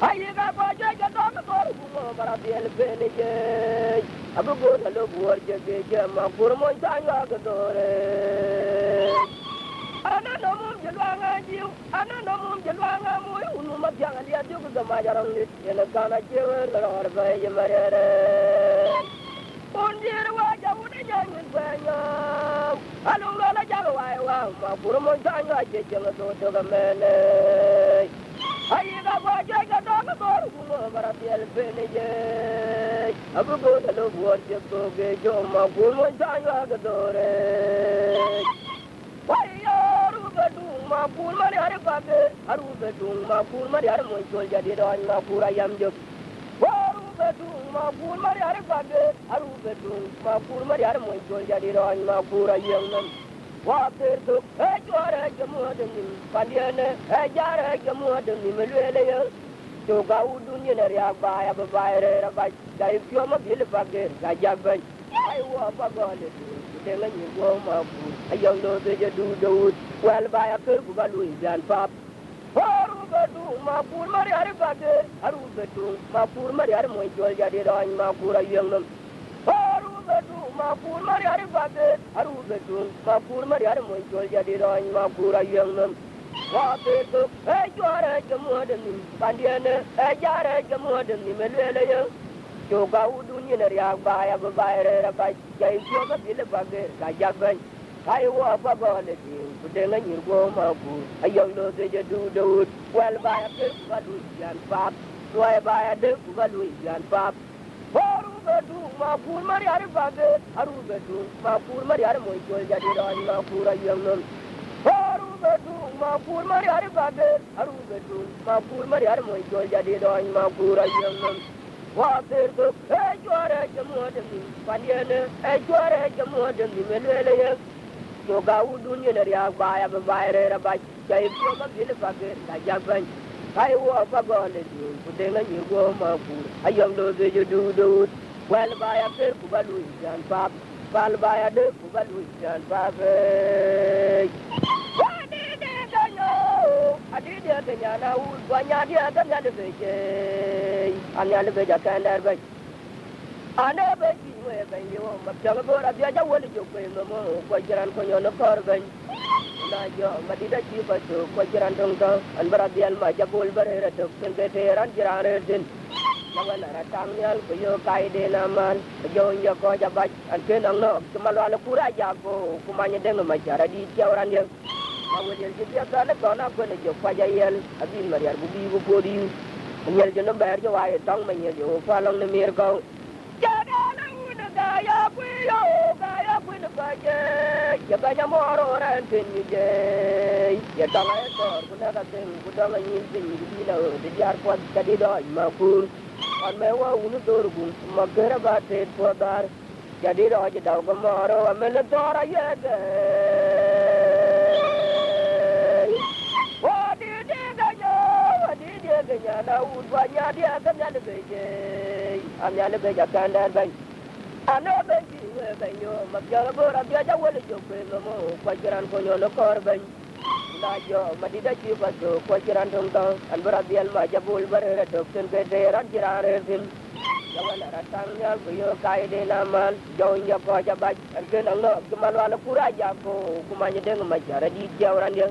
ayi ga ko je ke to ko ko bara biel bene je abu go lo bor je je ma pur mo tanga ga dore ana no mum jelwanga jiu ana no mum jelwanga moy unu ma janga dia ju ga ma jarang ni ena kana jewe lor ba ye marere on dir wa ja una jang banya alu la ja wa ma pur mo tanga je je to ga mene ayi ga ko je ga to ko bara biel bene je abu go lo bor je ko ge jo ma pur mo tanga ga dore Ayoor ma pur mari har babe haru betung ma pur mari har moy tol jadi don ma pura yam jok haru betung ma pur mari har babe haru betung ma pur mari har moy tol jadi don ma pura yam nam wa per to e jore jamu adni pandiane e jare jamu adni melele yo to ga udun ne ya ba ya ba re ra ba dai pyo ma bil bagge ga jabban ai wa ba gole dengan ni gua mampu ayang do te jadu daud wal baya ker ku balu dan pap haru betung mapur mari hari bade haru betung mapur mari hari moy jol jadi ran mapur ayang nam haru betung mapur mari hari bade haru betung mapur mari hari moy jol jadi ran mapur ayang nam wa te to e jore jamu adni pandiane e jare jamu adni melele yo Joga udunnya dari abaya bebayar rabai jai joga bila bagai kajaban kayu apa boleh sih dengan nyurgo mampu ayang lo saja dudut well bayar ke balu jan pap tuai bayar de balu jan pap baru betu mampu mari hari bagai haru betu mampu mari hari muncul jadi orang mampu ayang non baru betu mampu mari hari bagai haru betu mampu mari hari muncul jadi orang mampu ayang non wa ter to e jore jamu adni pandiane e jore jamu adni melele ye to ga udunye ne ya ba ya ba re ra ba jai to ga bil ba ge da jaban kai wo ba go le di ku de na ni go ma pu ayam do de ju du wal ba ya ter ku ba lu jan pa bal ba ya de ku ba lu jan pa be adi dia tanya na u banyak dia kan ada beje anya le beja kan dar be ana beji we ben yo ma jaga bora dia ja wali jo pe mo ko jiran ko nyono kor ben na jo ma di da ji ba to ko jiran dong dong an bara dial ma ja bol bare ra to ken ke te ran jiran re din jangan ara tang nyal ko yo kai de na man jo nya ko ja ba an ken ang no ma lo ala pura ja ko kuma nya deng ma jara di jawran yo awal yang dia kana kana ko ne jo fajayel abin mariar bubi bu podi nyel jo no ber jo ay tang ma nyel jo fa long ne mer ko jada na una ga ya ku no ba je ya ba nya mo ro ran tin ni je ya tang ay ko ku na ka ten ku da ma yin tin ni di la de jar ko ka di do ma pur an me wa unu dor gun ma gera ba te po dar jadi do je daw ko mo ro amel dora ye de Kenya na udwanya dia kan ya lebeje am ya lebeja kan dan ban ana beji we ban yo magara bora dia ja wala jo pe mo ko jiran ko yo kor ban na jo madida ji ba to ko jiran dong dong an bara bial ma jabul bare do ken ke de ran jiran re din jawan ratang ya ko yo kai de naman jo nya ko ja ba an ken ang no kemal wala pura ja ko kumanya deng ma jara di jawran dia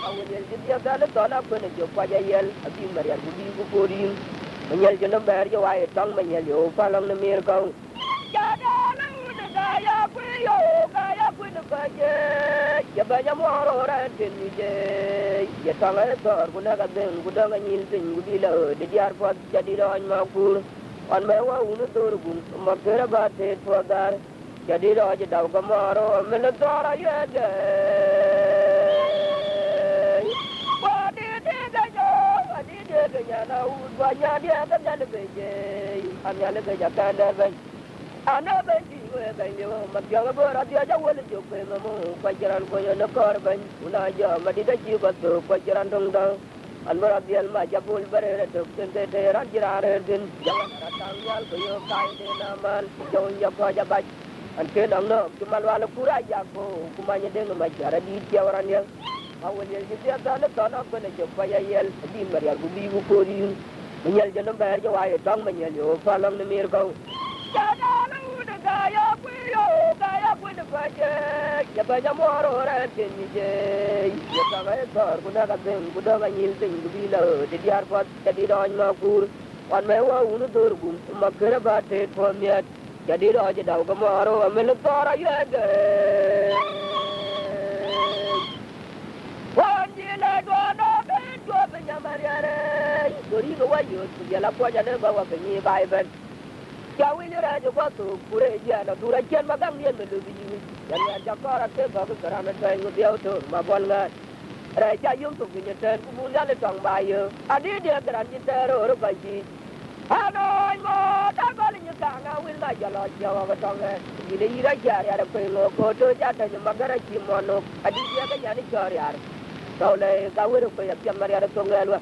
awal yang dia kala tona ko ne jo pa yel abi mariar bubi bu podi menyel jo nomber jo ay tang menyel yo falang ne mir ko jada na una gaya ku ne ba je ya ba nya mo ro ra tin ni je ya tang ay tor ku na ga den ku da ga nyil tin ku di la de diar po jadi do an ma ku an me wa unu tor gun ma kera ba te po dar jadi do je daw ko mo ro me ne tora ye de Kenya na udwanya dia kan ya lebeje am ya lebeja kan dar ban ana beji we ban yo ma jaga bora dia ja wala jo pe mo ko jiran ko yo kor ban una ja ma di da ji ko to ko jiran dong dong Anwar Abdul Majabul Barre to the Rajar din Jalan Tangal to your kind naman Join your Kojabat and Kenang Kumalwala Pura Jako Kumanya Deng Majara di Jawaranya. How will you get the ton of when you fire yell Dimaria Gubi for you? Yell Janamba Jawai Tong Manyo Falong the Miracle. Gaya with the project, Yapajamoro and Tinjay, Yapagator, Kudaga, Kudaga Yilting, below the airport, the Didon Makur, one may want to do Makurabate for me at Yadido Dagamoro, a Militora Yaga. One year I go up in Yamariana, Gorigo Wayu, Yalapoja never was a near Bible. Kawinira Jokoto, Kureja, Durajan Magambian, the Lubi, and Jakara Teba, Karana train with the auto, Mabonga. Raja Yum took in your turn, Mulaletong by you. I did the Granditero or Baji. I know I'm more, I'm calling you down, I will like your lodge, Yavatonga. You did a jar at a pillow, go to Jata, Magarachi Mono, I did the Yanni Choriar. So they go with a Yamaria Tonga.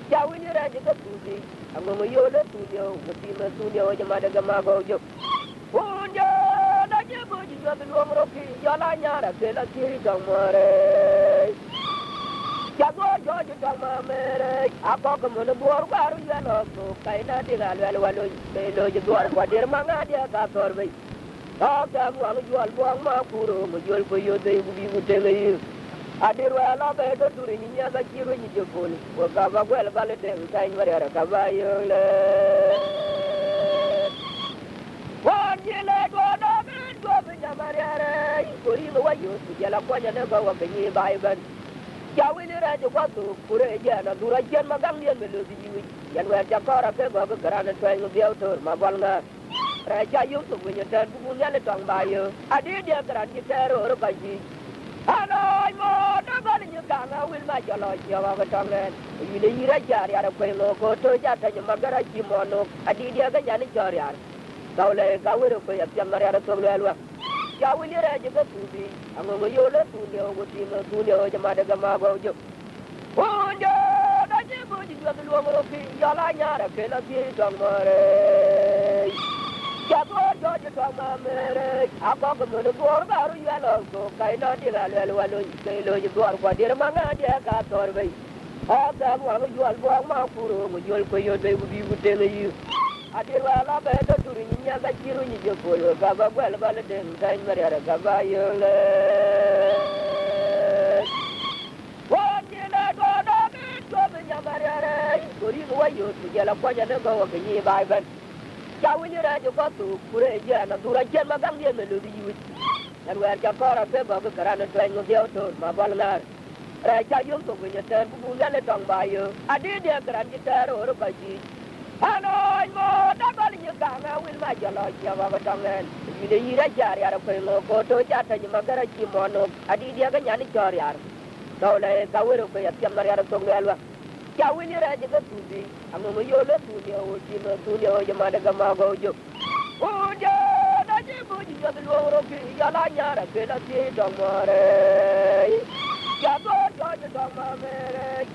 Kawinira Jokoto. I'm going to you, the studio, the Madagamago. Punja, the Jabu, you got the long rocky, Yalana, the Kiri Tomore. Jago, Georgia Tomame, I talk on the board, where you are also, Kaina, they know you are what their Mangadia got for me. Talk them while you are one Makuru, you will for you, they will tell you. I did well of it to Rinia, but you in your phone. Well, Gava well valid and time where a cavallo. One year like one of it, go with Yamariana, for you what you to Yalapoja never walk a year by event. Yawinira Jokoto, Kureja, and Durajan Magambian will lose you. And where Jakara Peba, Garana trying to be out of Mabanga. Raja Yusuf when you turn to Munaletong by you. I did your Granditero or Baji. I know I'm more than you can. I will make your lodge of a tongue. You need a jar at a pillow, go to Jata, Magarachi Mono, I did the other Yanni Joriar. So let go with a way of Yamara Tolua. Yawin, you read your Tubi. I'm going to let Tulio with him, Tulio, the Madagamago. Oh, yeah, that's a good job. The woman of Yalana, Philip, Tomore. Georgia Tomame, I talk about the board about yellow, so kind of you go out for dear Manga, Catorbe. All them while you are going Makuru, with your coyote, they will be telling you. I did well up better to Rinia, like you in your coil, Gava well about the time, Maria Gavayo. What did I go up in Yamariana? Could you go to Yalapoja never walk a year by Ben? Kawinira Jokoto, Kureja, and Durajan Magambian will lose you. And where Jakara Peba, Karana train with the auto, Mabonga. Raja Yum took in your turn to Munaletong by you. I did the Granditero or Baji. I know I'm more than you can. I will make your lodge of a tongue. You need a jar at a pillow, go to Jata, Magarachi Mono, I did the other Yanni Choriar. So let go with a Yamaria Tonga. Kawinira Jokoto, I'm going to let Tulio, your Madagamago. Oh, yeah, that's a good job. The Lord, Yalana, Philip, Tomore. Jago, Georgia Tomame,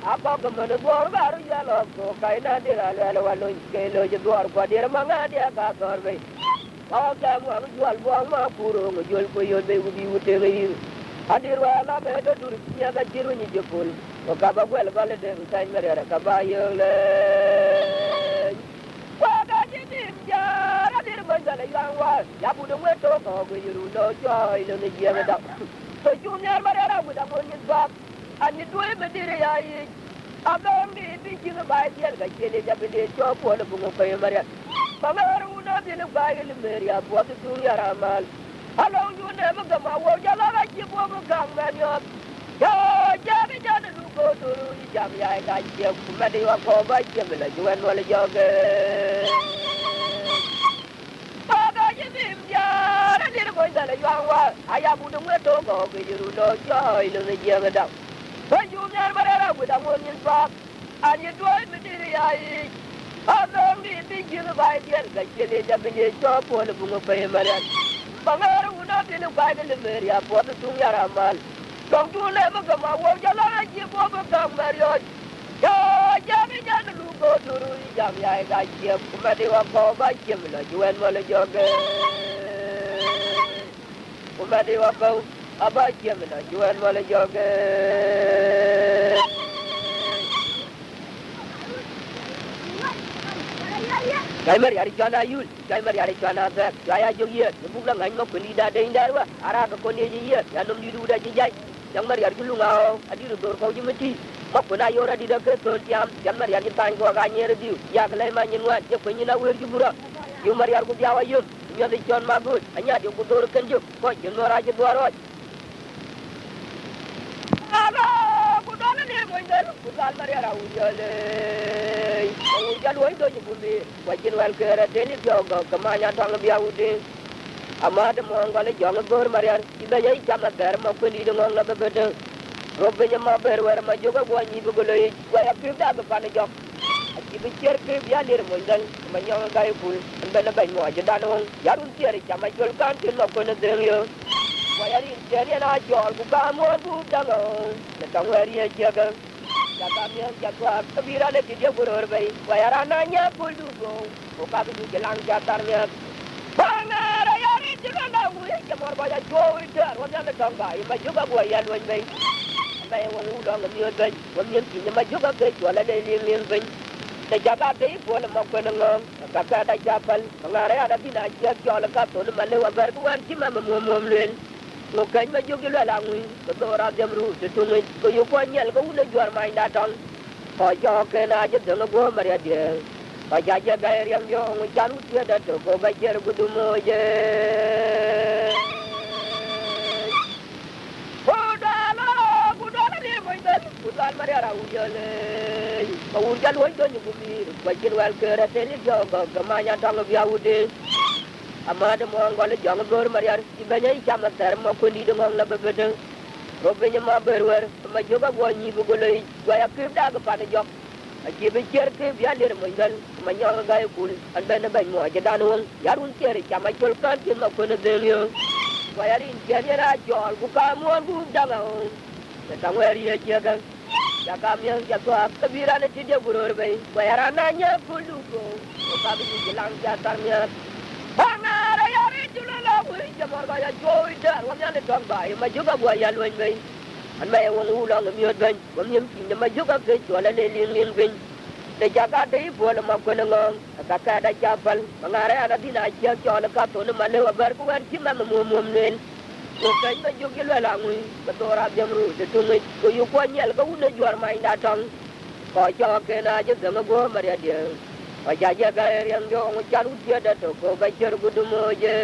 I talk about the board about yellow, so kind of the door for dear Mangadia Catorbe. All them while you are one Makuru, you will for you, they will be with you. I did well up better to the other children in your pool. O Caba well valid and San Maria Caballo. What I did, I didn't mind that a young one. Yabu the winter, or you know, joy in the year. So you never had with a money box, and you do it material. I'm only thinking about the other kid, Japanese shop for the book of Maria. Mamma, who not in a bag in the Maria, what to do your amal. How long you never come out? You're like you won't come, man. Yo, Jammy, who go to Jammy, I got you, many of our by Jammy, you and one of your girls. I didn't want that you are. I am with the window, go with you, no joy in the year without. But you never had with a million box, and you do it material. I'm only thinking about the other kid, Japanese shop for the book of Maria. Mamma would not be the bag in the Maria for the Tunga Ramal. Don't you never come out, you're like you overcome, Mario. jami jan lu go duru jam ya ga jem kuma de wa ko ba jem la juan mo le joge kuma de wa ko aba jem la juan mo le joge Gai mari ari chana yul gai mari ari chana ta gaya jogi bu la ngai mo kuni da dei da wa ara ko ni ji ya nom di du da ji jai yang mari ari lu ngao adi ru dor ko ji mati mo kuna yo ra di da ke to tiam yang mari ari tan ko ga ni re diu ya ka lai ma nyin wa je ko ni na wer ji bura yu mari ar ku dia wa yum yo de chon ma gut anya di ku dor kan ju ko ji no ra ji do ro ala ku do na ni mo ndel ku dal mari ara u yo le u ja lo do ji bu mi wa jin wal ke ra de ni jo go ka ma nya tang bia u de ama de mo ngale jo na gor mari ar ti da yai cham na der mo ku ni de ngong na be be de robe nya ma ber wer ma jo ga go ni bu go le wa ya pi da ba na jo ti bi cher ke bia le mo ndal ma nya ga i ful be na ba mo ja da no ya run ti ri cham ma jol kan ti no ko na de yo wa ya ri cher ya na jo ku ka mo bu da no na tang wa ri ya ga Jakamnya jatwa kabira le tidia buror bai wayarananya pulugo oka bi jelang jatarnya bangara yari jilana wi jamor baya jowi dar wanya le tanga ima juga gua yan wan bai bai wong udang mi bai wong yen ti ma juga ke wala le lin bai da jaga dei bola ma ko ngam kaka da japal ngare ada bina jak jola ka to ma le wa bar kuan ti ma mo len một cái mà vô cái loại là người có đồ ra đem ru thì tụi mình có yêu quan nhận có uống jual main datang họ cho cái nào chứ đừng có bữa mà ra đi họ cho cái riêng cho người cha lúc kia đã được có cái chơi của tụi mình chứ cô đó là đi mình đến cô ta mà ra uống chơi này có uống chơi uống chơi những cái gì cái chơi jual cái ra thế cho cái mà nhà thằng cái yêu đi ama de mo ngol jong gor mariar ci bañay cham ter mo ko ndi de ngol la bebe robe nya ma ber wer ma joga go ni bu go lay go ya ke da ga pa de jok a ci be cer ke ya le mo ngal ma nya ga ay kul an ben bañ mo ja dan won yarun cer cham ay kol kan ci ma ko ne de yo go ya rin cer ya ra jol ku ka mo bu da ga ta tang wer ye ci ga ya kam ya ja to kabira ne ci de buror bay go ya ra na nya kulu go ka bi ci lang ja tar nya bangara yari julala wi jamor ga ya joy dar wanya le tong bai ma juga gua ya luan bai an mai wong ulang mi ot ban wam nyem tin ma juga ke jola le lin bin de jaga dei bola ma ko ngong ka ka da japal bangara ada dina ja jola ka to ne ma le wa bar ku an ti ma mo nen ko kai ma juga le la ngui ba to ra jamru de tu ngi ko yu ko nyel ko une jor mai da tong ko cho ke na je ga go ma ya dia Wajah gaya yang jauh cari dia dah tu kau baca rugu moje.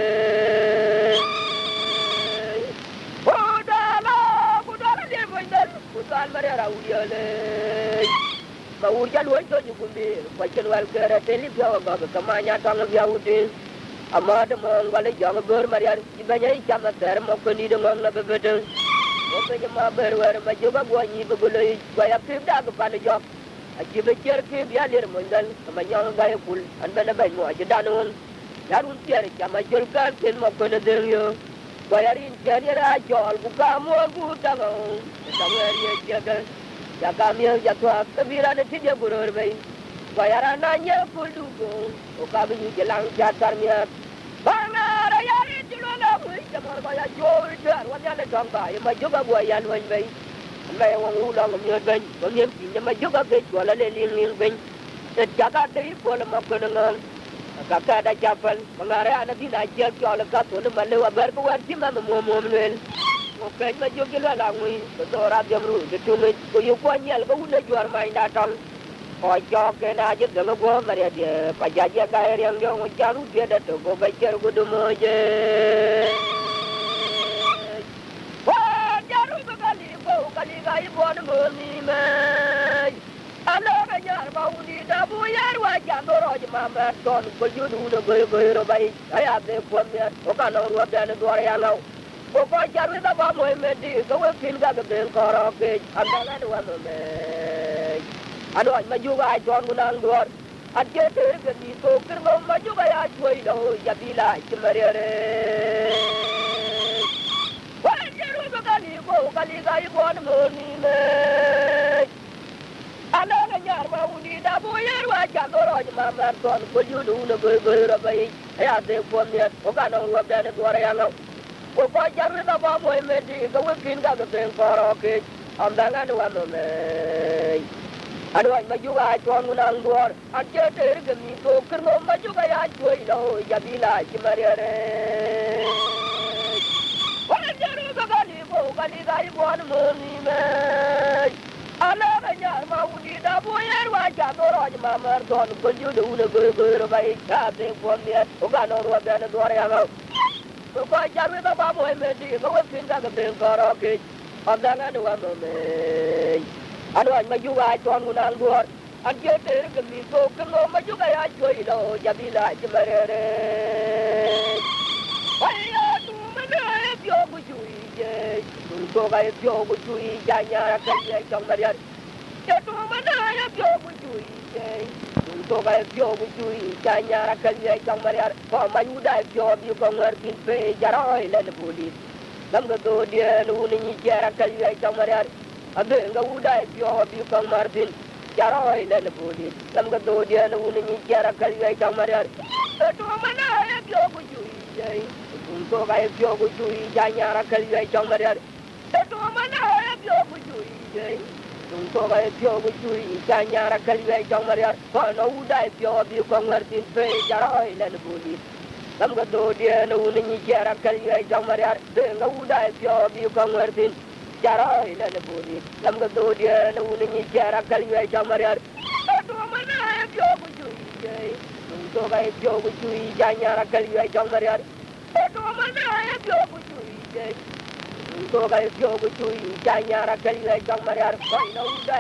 Budala dia benar. Budal mereka rawu dia le. Bau jalan tu juga bir. Baca luar kerana telefon bawa kemana tang biau tu. Ama ada orang balik jangan bermariar. Ibanyak jam ter mau kini dengan lebih betul. Mungkin cuma berwar juga gua ni begulai. Gua pun dah kepada jok. Aji becer ke biar dia mendal sama yang gaya kul an bana bai mo aja danon yarun tiare kama jolkan ken mo ko na deryo bayarin tiare ra jol buka mo gu tango tawari jaga jaga mi ya to kabira ne tije buror bai bayarana nya kul dugo o ka bi jelang jatar mi bana ra yari julala wi jamar baya jol dar wanya le tanga ma juga gua yan wan bai mai wong ulang mi ben wong yem tin ma juga ke wala le lin ben te jaga dei bola ma ko ngal ka ka da japal mangare ana dina je wala ka to ne male wa ber ko war ti ma mo len mo pe ma jogi la la ngui to ra jamru de tu ne ko yu ko nyal ko une jor mai da ton ko jo ke na je de go ma re de pa ja ja ga yang yo jaru de da to go ba cher go do mo je kali gai bon moni mai alo ga yar ba uni da bu yar wa jam ro ma ma ton ko judu no go ro bai aya be ko me o ka no ro da no do ya no ko ko jar da ba mo me di ko we fil ga be ko ro ke andala do wa me ado ma ju ga ton gunang do adje te ga ni ko kir mo ma ju ga ya choi do ya bila chmare kali gai bon moni me ala ga nyar ma boyer wa ja doro ma mar ton ko yudu no go rabai ya de ko ne o ga no wa da ne dore ya no ko ko jar da ba mo me di ga wakin ga de ko ke am da ga no wa no me ado ma ju ga ton nang dor an che te ga mi to kir no ma ju ga ya choi lo ya bi la chi ma re wala jaru ga ni bo ga ni ga ni bo no ni me ala ga nyar ma wudi da boyer wa ja doro ma mar ton ko yudu no go rabai ya de ko ne o ga no wa da ne dore ya no ko jar da ba mo me di ga wakin ga de ko ke am da ga no wa no me ado ma ju ga ton nang dor an che te ga mi to kir no ma ju ga ya choi lo ya bi la chi ma re Waya tu mana pyo bu chui je, tu ga pyo bu chui ja nya ka ye chong ma ya. Tu mana pyo bu chui je, tu ga pyo bu chui ja nya ka ye chong ma ya. Ko ma yu da pyo bi ko ngar kin pe ja roi le bu di. Lam ga do dia nu ni ja ka ye chong ma ya. Ade ga u da pyo bi ko ngar kin ja roi le bu di. Lam ga do dia nu ni ja ka ye chong ma ya. Tu mana pyo bu chui je. To ga pyo bu chui ja nya ka ye chong ma ya. Tu mana pyo bu chui je. To ga pyo bu chui ja nya ka ye chong ma ya. Ko no u da pyo bi ko ngar tin pe ja roi le bu di. Lam ga do dia nu ni ja ka ye chong ma ya. De ga u da pyo bi ko ngar tin ja roi le bu di. Lam ga do dia nu ni ja ka ye chong ma ya. Tu mana pyo bu chui je. To ga pyo bu chui ja nya ka ye chong ma ya. Tu mana pyo bu chui je. To ga pyo bu chui ja nya ka ye chong ma ya. Ko no u da